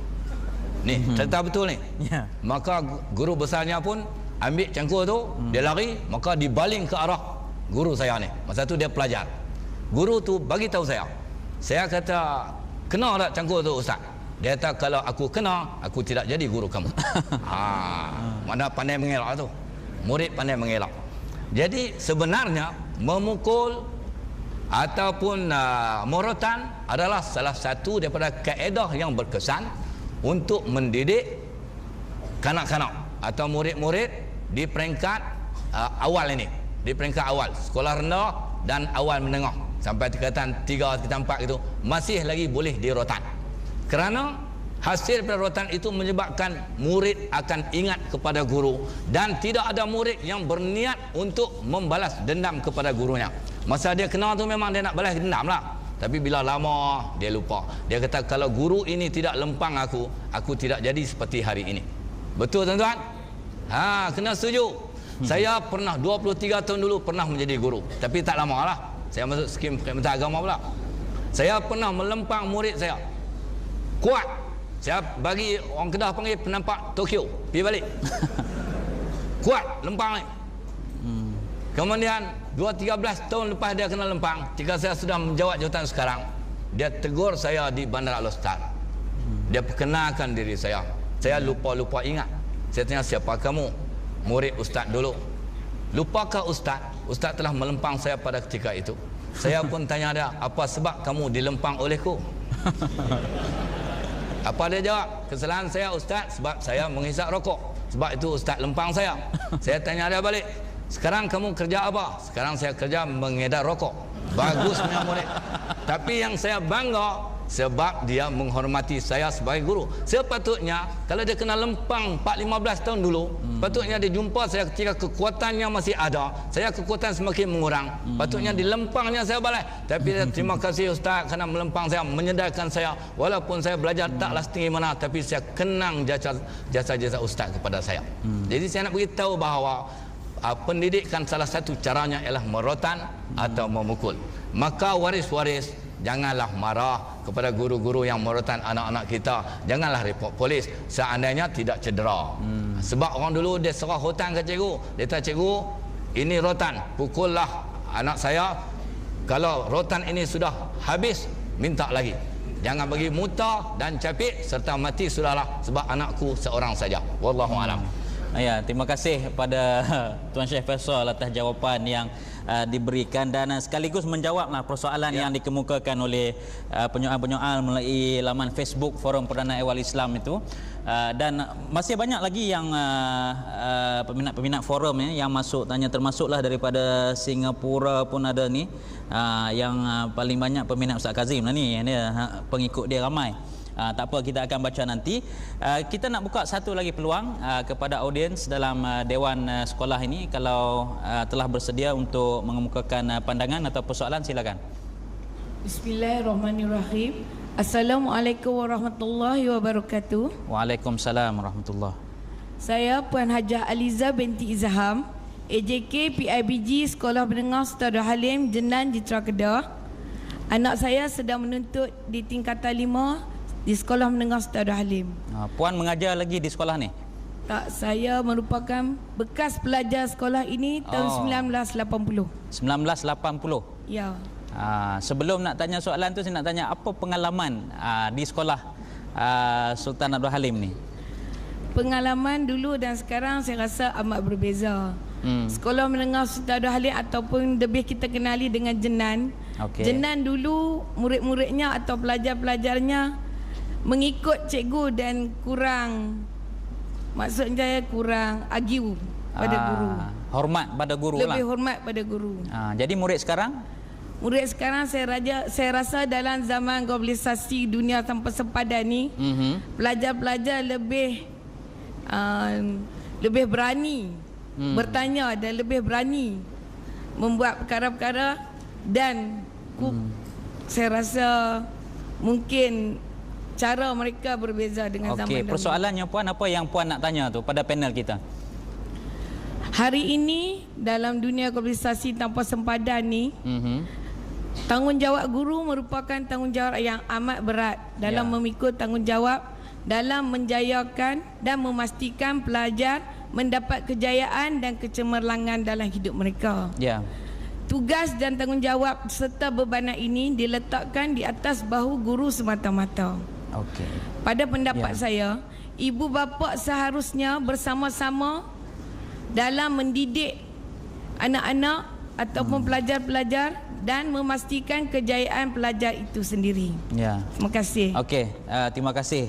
Ni cerita betul ni. Maka guru besarnya pun ambil cangkul tu, dia lari, maka dibaling ke arah guru saya ni. Masa tu dia pelajar. Guru tu bagi tahu saya kata, kena tak cangkul tu ustaz? Dia kata, kalau aku kena, aku tidak jadi guru kamu. Mana pandai mengelak tu, murid pandai mengelak. Jadi sebenarnya memukul ataupun morotan adalah salah satu daripada kaedah yang berkesan untuk mendidik kanak-kanak atau murid-murid di peringkat awal ini, di peringkat awal sekolah rendah dan awal menengah sampai tingkatan 3, tingkatan 4 itu masih lagi boleh dirotan, kerana hasil daripada rotan itu menyebabkan murid akan ingat kepada guru dan tidak ada murid yang berniat untuk membalas dendam kepada gurunya. Masa dia kenal tu memang dia nak balas dendam lah, tapi bila lama dia lupa. Dia kata, kalau guru ini tidak lempang aku tidak jadi seperti hari ini. Betul tuan-tuan? Kena setuju. Saya pernah 23 tahun dulu pernah menjadi guru, tapi tak lama lah saya masuk skim Perkhidmatan Agama pula. Saya pernah melempang murid saya kuat. Saya bagi orang Kedah panggil penampak Tokyo, pergi balik. Kuat lempang ni. Kemudian 13 tahun lepas dia kena lempang, ketika saya sudah menjawab jawatan sekarang, dia tegur saya di Bandar Al-Ustaz. Dia perkenalkan diri saya. Saya lupa ingat. Saya tanya, siapa kamu? Murid ustaz dulu. Lupakah ustaz? Ustaz telah melempang saya pada ketika itu. Saya pun tanya dia, apa sebab kamu dilempang olehku? Apa dia jawab? Kesalahan saya ustaz sebab saya menghisap rokok. Sebab itu ustaz lempang saya. Saya tanya dia balik, sekarang kamu kerja apa? Sekarang saya kerja mengedar rokok. Bagusnya murid. Tapi yang saya bangga sebab dia menghormati saya sebagai guru. Sepatutnya kalau dia kena lempang 4-15 tahun dulu, patutnya dia jumpa saya ketika kekuatannya masih ada, saya kekuatan semakin mengurang, patutnya dilempangnya saya balas. Tapi dia, terima kasih ustaz kerana melempang saya, menyedarkan saya, walaupun saya belajar taklah setinggi mana, tapi saya kenang jasa-jasa ustaz kepada saya. Jadi saya nak beritahu bahawa pendidikan salah satu caranya ialah merotan atau memukul. Maka waris-waris janganlah marah kepada guru-guru yang merotan anak-anak kita. Janganlah report polis seandainya tidak cedera. Sebab orang dulu dia serah rotan ke cikgu. Dia kata, cikgu ini rotan, pukullah anak saya. Kalau rotan ini sudah habis, minta lagi. Jangan bagi muta dan capit serta mati sudahlah, sebab anakku seorang saja. Wallahu alam. Ya, terima kasih pada Tuan Syekh Faisal atas jawapan yang diberikan dan sekaligus menjawablah persoalan yang dikemukakan oleh penyoal-penyoal melalui laman Facebook Forum Perdana Ehwal Islam itu. Dan masih banyak lagi yang peminat-peminat forum yang masuk tanya, termasuklah daripada Singapura pun ada ni. Yang paling banyak peminat Ustaz Kazim lah ni, dia pengikut dia ramai. Tak apa, kita akan baca nanti. Kita nak buka satu lagi peluang kepada audiens dalam Dewan Sekolah ini. Kalau telah bersedia untuk mengemukakan pandangan atau persoalan, silakan. Bismillahirrahmanirrahim. Assalamualaikum warahmatullahi wabarakatuh. Waalaikumsalam warahmatullahi. Saya Puan Hajah Aliza binti Izham, AJK PIBG Sekolah Menengah Sultan Abdul Halim, Jenan, Jitra Kedah. Anak saya sedang menuntut di tingkatan 5 di Sekolah Menengah Sultan Abdul Halim. Puan mengajar lagi di sekolah ni? Tak, saya merupakan bekas pelajar sekolah ini tahun 1980. 1980? Ya. Sebelum nak tanya soalan tu, saya nak tanya apa pengalaman di sekolah Sultan Abdul Halim ni? Pengalaman dulu dan sekarang saya rasa amat berbeza. Sekolah Menengah Sultan Abdul Halim ataupun lebih kita kenali dengan Jenan. Jenan dulu murid-muridnya atau pelajar-pelajarnya mengikut cikgu dan kurang, maksudnya kurang argue pada guru. Hormat pada guru lah. Lebih hormat pada guru. Jadi murid sekarang? Murid sekarang saya rasa dalam zaman globalisasi dunia tanpa sepadan ni, pelajar-pelajar lebih berani bertanya dan lebih berani membuat perkara-perkara dan saya rasa mungkin cara mereka berbeza dengan zaman dahulu. Persoalannya Puan, apa yang Puan nak tanya tu pada panel kita? Hari ini dalam dunia globalisasi tanpa sempadan ni, tanggungjawab guru merupakan tanggungjawab yang amat berat dalam memikul tanggungjawab dalam menjayakan dan memastikan pelajar mendapat kejayaan dan kecemerlangan dalam hidup mereka. Tugas dan tanggungjawab serta bebanan ini diletakkan di atas bahu guru semata-mata. Pada pendapat saya, ibu bapa seharusnya bersama-sama dalam mendidik anak-anak ataupun pelajar-pelajar dan memastikan kejayaan pelajar itu sendiri. Terima kasih. Terima kasih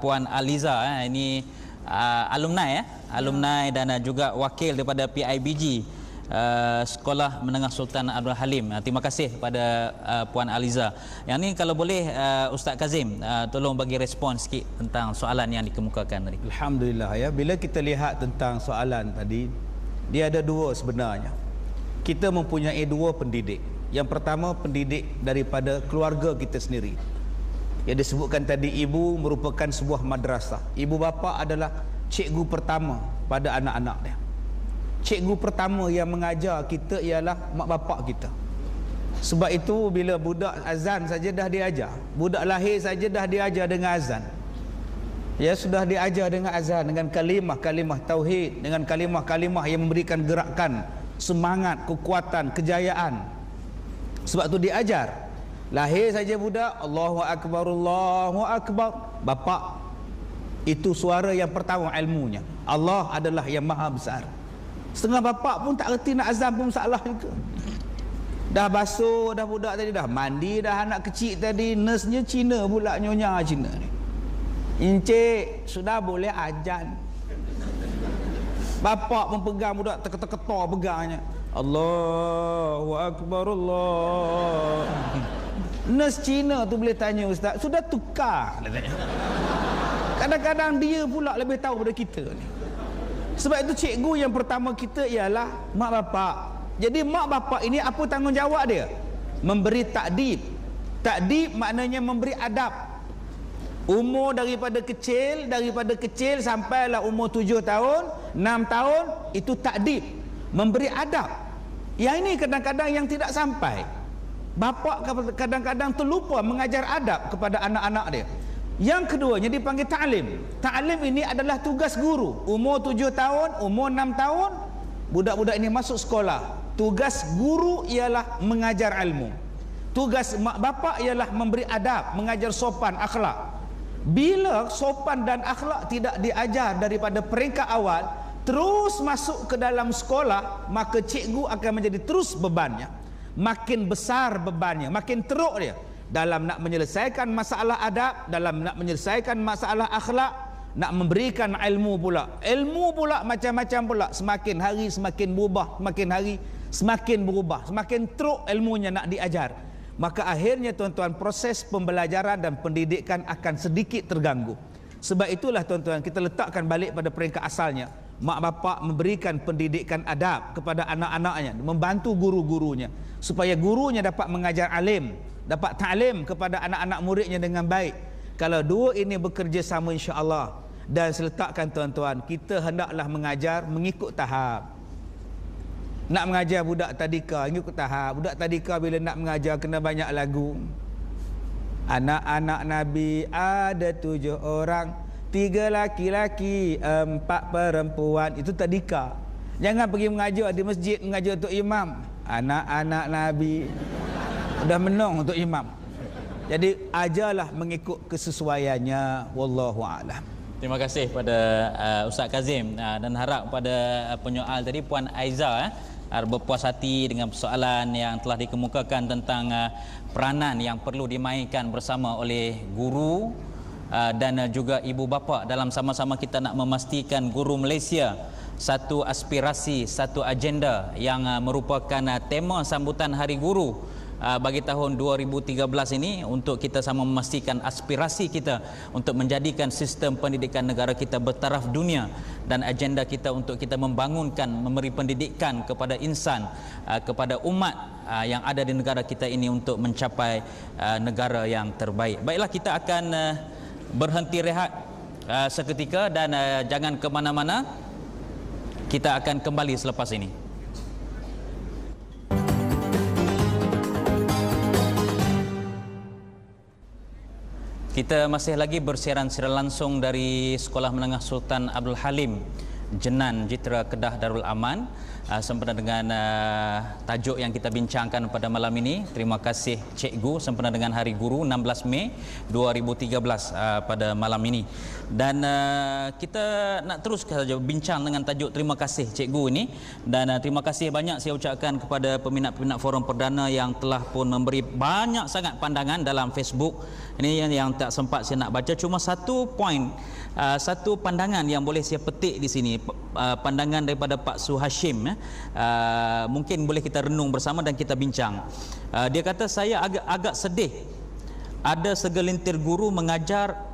Puan Aliza. Ini alumni alumni dan juga wakil daripada PIBG Sekolah Menengah Sultan Abdul Halim. Terima kasih kepada Puan Aliza. Yang ni kalau boleh Ustaz Kazim tolong bagi respon sikit tentang soalan yang dikemukakan tadi. Alhamdulillah ya. Bila kita lihat tentang soalan tadi, dia ada dua sebenarnya. Kita mempunyai dua pendidik. Yang pertama, pendidik daripada keluarga kita sendiri. Yang disebutkan tadi, ibu merupakan sebuah madrasah. Ibu bapa adalah cikgu pertama pada anak-anak dia. Cikgu pertama yang mengajar kita ialah mak bapak kita. Sebab itu bila budak azan saja dah diajar, budak lahir saja dah diajar dengan azan. Ya, sudah diajar dengan azan, dengan kalimah-kalimah tauhid, dengan kalimah-kalimah yang memberikan gerakan, semangat, kekuatan, kejayaan. Sebab tu diajar. Lahir saja budak, Allahu Akbar, Allahu Akbar. Bapa, itu suara yang pertama ilmunya. Allah adalah yang maha besar. Setengah bapa pun tak reti nak azan pun salah juga. Dah basuh dah budak tadi, dah mandi dah anak kecil tadi, nurse-nya Cina pula, nyonya Cina ni. Encik, sudah boleh azan. Bapa pun pegang budak, terketar-ketar pegangnya. Allahu Akbar, Allah. Nurse Cina tu boleh tanya, Ustaz, sudah tukar? Kadang-kadang dia pula lebih tahu daripada kita ni. Sebab itu cikgu yang pertama kita ialah mak bapak. Jadi mak bapak ini apa tanggungjawab dia? Memberi takdib. Takdib maknanya memberi adab. Umur daripada kecil sampailah umur 7 tahun, 6 tahun, itu takdib, memberi adab. Yang ini kadang-kadang yang tidak sampai. Bapa kadang-kadang terlupa mengajar adab kepada anak-anak dia. Yang keduanya dipanggil ta'lim. Ta'lim ini adalah tugas guru. Umur 7 tahun, umur 6 tahun, budak-budak ini masuk sekolah. Tugas guru ialah mengajar ilmu. Tugas mak bapak ialah memberi adab, mengajar sopan, akhlak. Bila sopan dan akhlak tidak diajar daripada peringkat awal, terus masuk ke dalam sekolah, maka cikgu akan menjadi terus bebannya. Makin besar bebannya, makin teruk dia dalam nak menyelesaikan masalah adab, dalam nak menyelesaikan masalah akhlak, nak memberikan ilmu pula. Ilmu pula macam-macam pula. Semakin hari semakin berubah, semakin hari semakin berubah, semakin teruk ilmunya nak diajar. Maka akhirnya tuan-tuan, proses pembelajaran dan pendidikan akan sedikit terganggu. Sebab itulah tuan-tuan, kita letakkan balik pada peringkat asalnya. Mak bapak memberikan pendidikan adab kepada anak-anaknya, membantu guru-gurunya supaya gurunya dapat mengajar alim, dapat ta'lim kepada anak-anak muridnya dengan baik. Kalau dua ini bekerjasama, insya-Allah, dan seletakkan tuan-tuan, kita hendaklah mengajar mengikut tahap. Nak mengajar budak tadika mengikut tahap. Budak tadika bila nak mengajar kena banyak lagu. Anak-anak Nabi ada 7 orang, 3 laki-laki, 4 perempuan. Itu tadika. Jangan pergi mengajar di masjid, mengajar untuk imam. Anak-anak Nabi dah menong untuk imam. Jadi ajarlah mengikut kesesuaiannya. Wallahu a'lam. Terima kasih pada Ustaz Kazim, dan harap pada penyoal tadi Puan Aiza berpuas hati dengan persoalan yang telah dikemukakan tentang peranan yang perlu dimainkan bersama oleh guru dan juga ibu bapa dalam sama-sama kita nak memastikan guru Malaysia satu aspirasi, satu agenda yang merupakan tema sambutan Hari Guru bagi tahun 2013 ini, untuk kita sama memastikan aspirasi kita untuk menjadikan sistem pendidikan negara kita bertaraf dunia, dan agenda kita untuk kita membangunkan, memberi pendidikan kepada insan, kepada umat yang ada di negara kita ini untuk mencapai negara yang terbaik. Baiklah, kita akan berhenti rehat seketika dan jangan ke mana-mana. Kita akan kembali selepas ini. Kita masih lagi bersiaran secara langsung dari Sekolah Menengah Sultan Abdul Halim, Jenan, Jitra, Kedah, Darul Aman, sempena dengan tajuk yang kita bincangkan pada malam ini. Terima kasih Cikgu, sempena dengan Hari Guru 16 Mei 2013 pada malam ini. Dan kita nak terus saja bincang dengan tajuk terima kasih Cikgu ini. Dan terima kasih banyak saya ucapkan kepada peminat-peminat Forum Perdana yang telah pun memberi banyak sangat pandangan dalam Facebook. Ini yang tak sempat saya nak baca, cuma satu poin, satu pandangan yang boleh saya petik di sini, pandangan daripada Pak Su Hashim. Mungkin boleh kita renung bersama dan kita bincang. Dia kata, saya agak sedih ada segelintir guru mengajar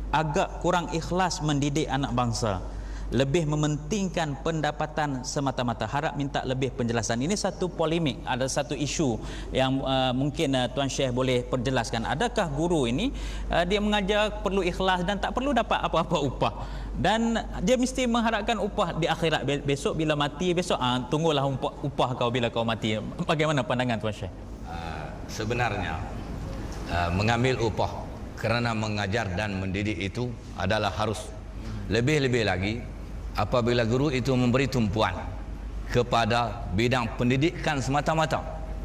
agak kurang ikhlas mendidik anak bangsa, lebih mementingkan pendapatan semata-mata. Harap minta lebih penjelasan. Ini satu polemik, ada satu isu yang mungkin Tuan Syekh boleh perjelaskan. Adakah guru ini dia mengajar perlu ikhlas dan tak perlu dapat apa-apa upah, dan dia mesti mengharapkan upah di akhirat besok bila mati, besok tunggulah upah kau bila kau mati. Bagaimana pandangan Tuan Syekh? Sebenarnya mengambil upah kerana mengajar dan mendidik itu adalah harus. Lebih-lebih lagi apabila guru itu memberi tumpuan kepada bidang pendidikan semata-mata.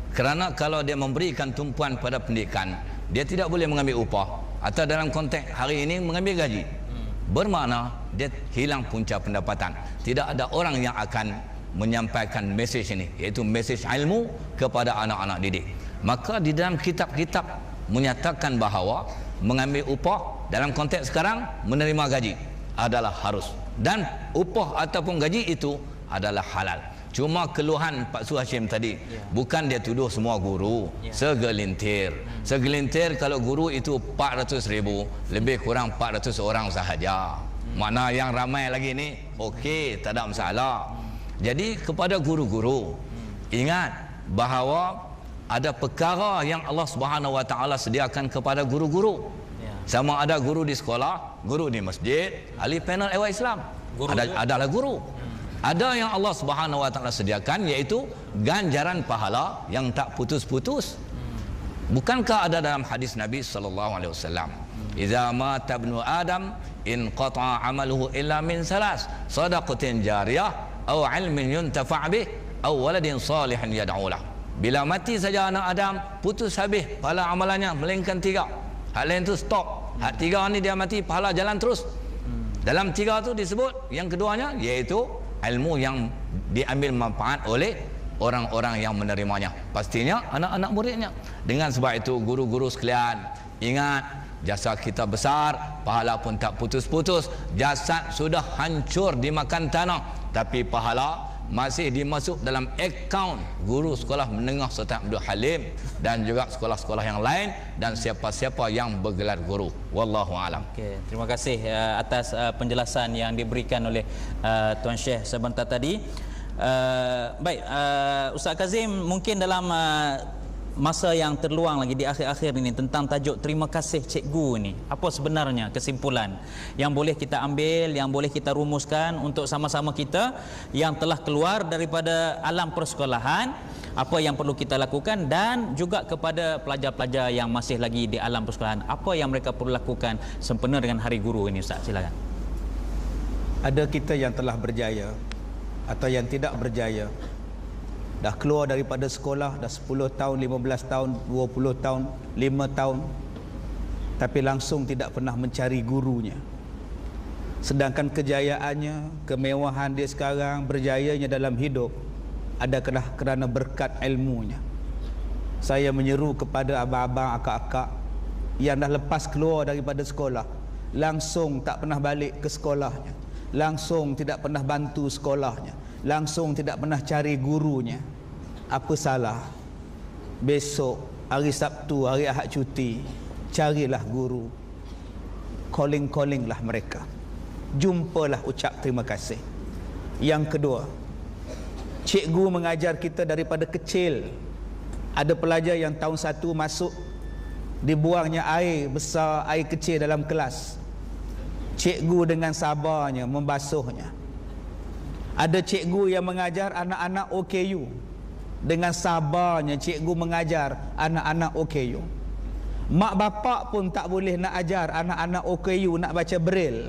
Kerana kalau dia memberikan tumpuan pada pendidikan, dia tidak boleh mengambil upah, atau dalam konteks hari ini mengambil gaji. Bermakna dia hilang punca pendapatan. Tidak ada orang yang akan menyampaikan mesej ini, iaitu mesej ilmu kepada anak-anak didik. Maka di dalam kitab-kitab menyatakan bahawa mengambil upah dalam konteks sekarang menerima gaji adalah harus, dan upah ataupun gaji itu adalah halal. Cuma keluhan Pak Su Hashim tadi, bukan dia tuduh semua guru, segelintir. Segelintir kalau guru itu 400,000, lebih kurang 400 orang sahaja. Mana yang ramai lagi ni, okey, tak ada masalah. Jadi kepada guru-guru, ingat bahawa ada perkara yang Allah Subhanahu Wa Taala sediakan kepada guru-guru. Sama ada guru di sekolah, guru di masjid, ahli panel ehwal Islam, adalah guru. Ada yang Allah Subhanahu Wa Taala sediakan, iaitu ganjaran pahala yang tak putus-putus. Bukankah ada dalam hadis Nabi sallallahu alaihi wasallam, "Idza mata ibnu Adam in qata'a 'amaluhu illa min salas, sadaqatin jariyah aw 'ilmin yuntafa' bih aw waladin salihin yad'u lahu." Bila mati saja anak Adam, putus habis pahala amalannya, melainkan 3. Hak lain tu stop. Hak 3 ni dia mati, pahala jalan terus. Dalam 3 tu disebut yang keduanya, iaitu ilmu yang diambil manfaat oleh orang-orang yang menerimanya, pastinya anak-anak muridnya. Dengan sebab itu guru-guru sekalian, ingat jasa kita besar, pahala pun tak putus-putus. Jasad sudah hancur dimakan tanah, tapi pahala masih dimasuk dalam akaun guru Sekolah Menengah Sultan Abdul Halim dan juga sekolah-sekolah yang lain dan siapa-siapa yang bergelar guru. Wallahu alam. Okey, terima kasih atas penjelasan yang diberikan oleh Tuan Syekh sebentar tadi. Baik, Ustaz Kazim, mungkin dalam masa yang terluang lagi di akhir-akhir ini tentang tajuk terima kasih cikgu ini, apa sebenarnya kesimpulan yang boleh kita ambil, yang boleh kita rumuskan untuk sama-sama kita yang telah keluar daripada alam persekolahan, apa yang perlu kita lakukan, dan juga kepada pelajar-pelajar yang masih lagi di alam persekolahan, apa yang mereka perlu lakukan sempena dengan Hari Guru ini. Ustaz, silakan. Ada kita yang telah berjaya atau yang tidak berjaya, dah keluar daripada sekolah dah 10 tahun, 15 tahun, 20 tahun, 5 tahun, tapi langsung tidak pernah mencari gurunya. Sedangkan kejayaannya, kemewahan dia sekarang, berjayanya dalam hidup adalah kerana berkat ilmunya. Saya menyeru kepada abang-abang, akak-akak yang dah lepas keluar daripada sekolah, langsung tak pernah balik ke sekolahnya, langsung tidak pernah bantu sekolahnya, langsung tidak pernah cari gurunya. Apa salah? Besok hari Sabtu, hari Ahad cuti, carilah guru, calling-callinglah mereka, jumpalah, ucap terima kasih. Yang kedua, cikgu mengajar kita daripada kecil. Ada pelajar yang tahun 1 masuk, dibuangnya air besar, air kecil dalam kelas. Cikgu dengan sabarnya membasuhnya. Ada cikgu yang mengajar anak-anak OKU. Dengan sabarnya cikgu mengajar anak-anak OKU. Mak bapak pun tak boleh nak ajar anak-anak OKU nak baca braille.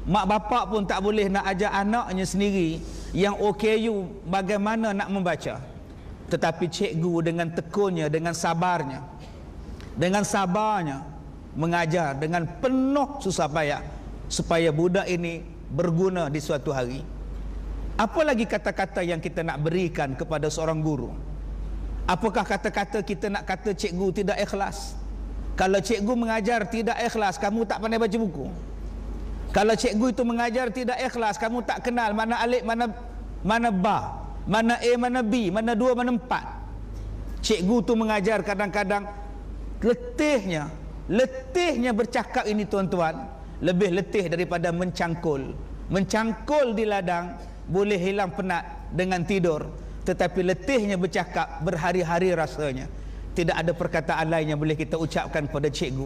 Mak bapak pun tak boleh nak ajar anaknya sendiri yang OKU bagaimana nak membaca. Tetapi cikgu dengan tekunnya, dengan sabarnya mengajar dengan penuh susah payah supaya budak ini berguna di suatu hari. Apa lagi kata-kata yang kita nak berikan kepada seorang guru? Apakah kata-kata kita nak kata cikgu tidak ikhlas? Kalau cikgu mengajar tidak ikhlas, kamu tak pandai baca buku. Kalau cikgu itu mengajar tidak ikhlas, kamu tak kenal mana alif, mana ba, mana A, mana B, mana 2, mana 4. Cikgu tu mengajar kadang-kadang letihnya bercakap ini tuan-tuan, lebih letih daripada mencangkul. Mencangkul di ladang boleh hilang penat dengan tidur, tetapi letihnya bercakap berhari-hari rasanya. Tidak ada perkataan lain yang boleh kita ucapkan pada cikgu.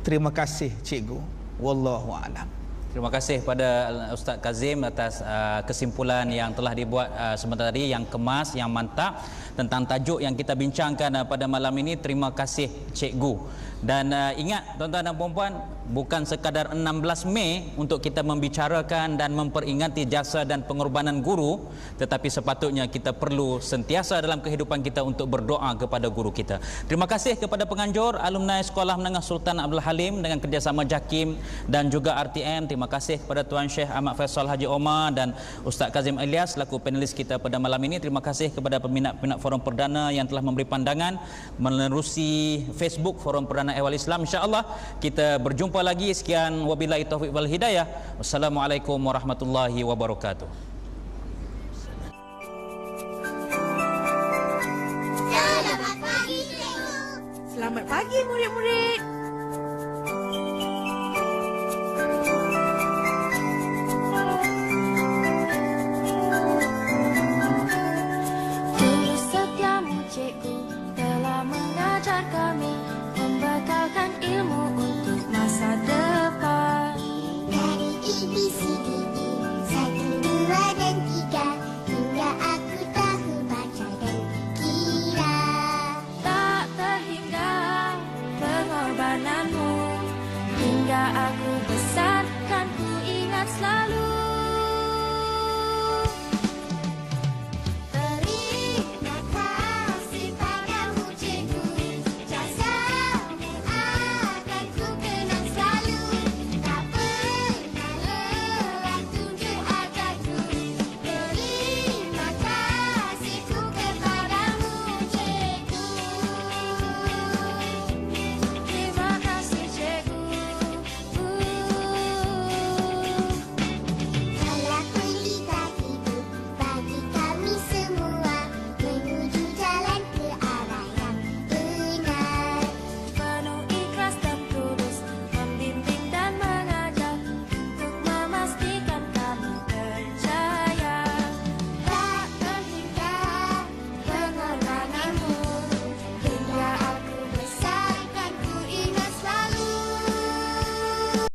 Terima kasih cikgu. Wallahu a'lam. Terima kasih pada Ustaz Kazim atas kesimpulan yang telah dibuat sebentar tadi, yang kemas, yang mantap tentang tajuk yang kita bincangkan pada malam ini. Terima kasih cikgu. Dan ingat tuan-tuan dan puan-puan, bukan sekadar 16 Mei untuk kita membicarakan dan memperingati jasa dan pengorbanan guru, tetapi sepatutnya kita perlu sentiasa dalam kehidupan kita untuk berdoa kepada guru kita. Terima kasih kepada penganjur alumni Sekolah Menengah Sultan Abdul Halim dengan kerjasama JAKIM dan juga RTM. Terima kasih kepada Tuan Syekh Ahmad Faisal Haji Omar dan Ustaz Kazim Ilyas selaku panelis kita pada malam ini. Terima kasih kepada peminat-peminat Forum Perdana yang telah memberi pandangan menerusi Facebook Forum Perdana Ehwal Islam. InsyaAllah kita berjumpa lagi. Sekian, wabillahi taufiq wal hidayah. Wassalamualaikum warahmatullahi wabarakatuh. Selamat pagi murid-murid. Tulus setiamu cikgu telah mengajar kami, membekalkan ilmu untuk masa depan. Dari ABCDE 1, 2 dan 3 hingga aku tahu baca dan kira. Tak terhingga pengorbananmu, hingga aku besar kan ku ingat selalu.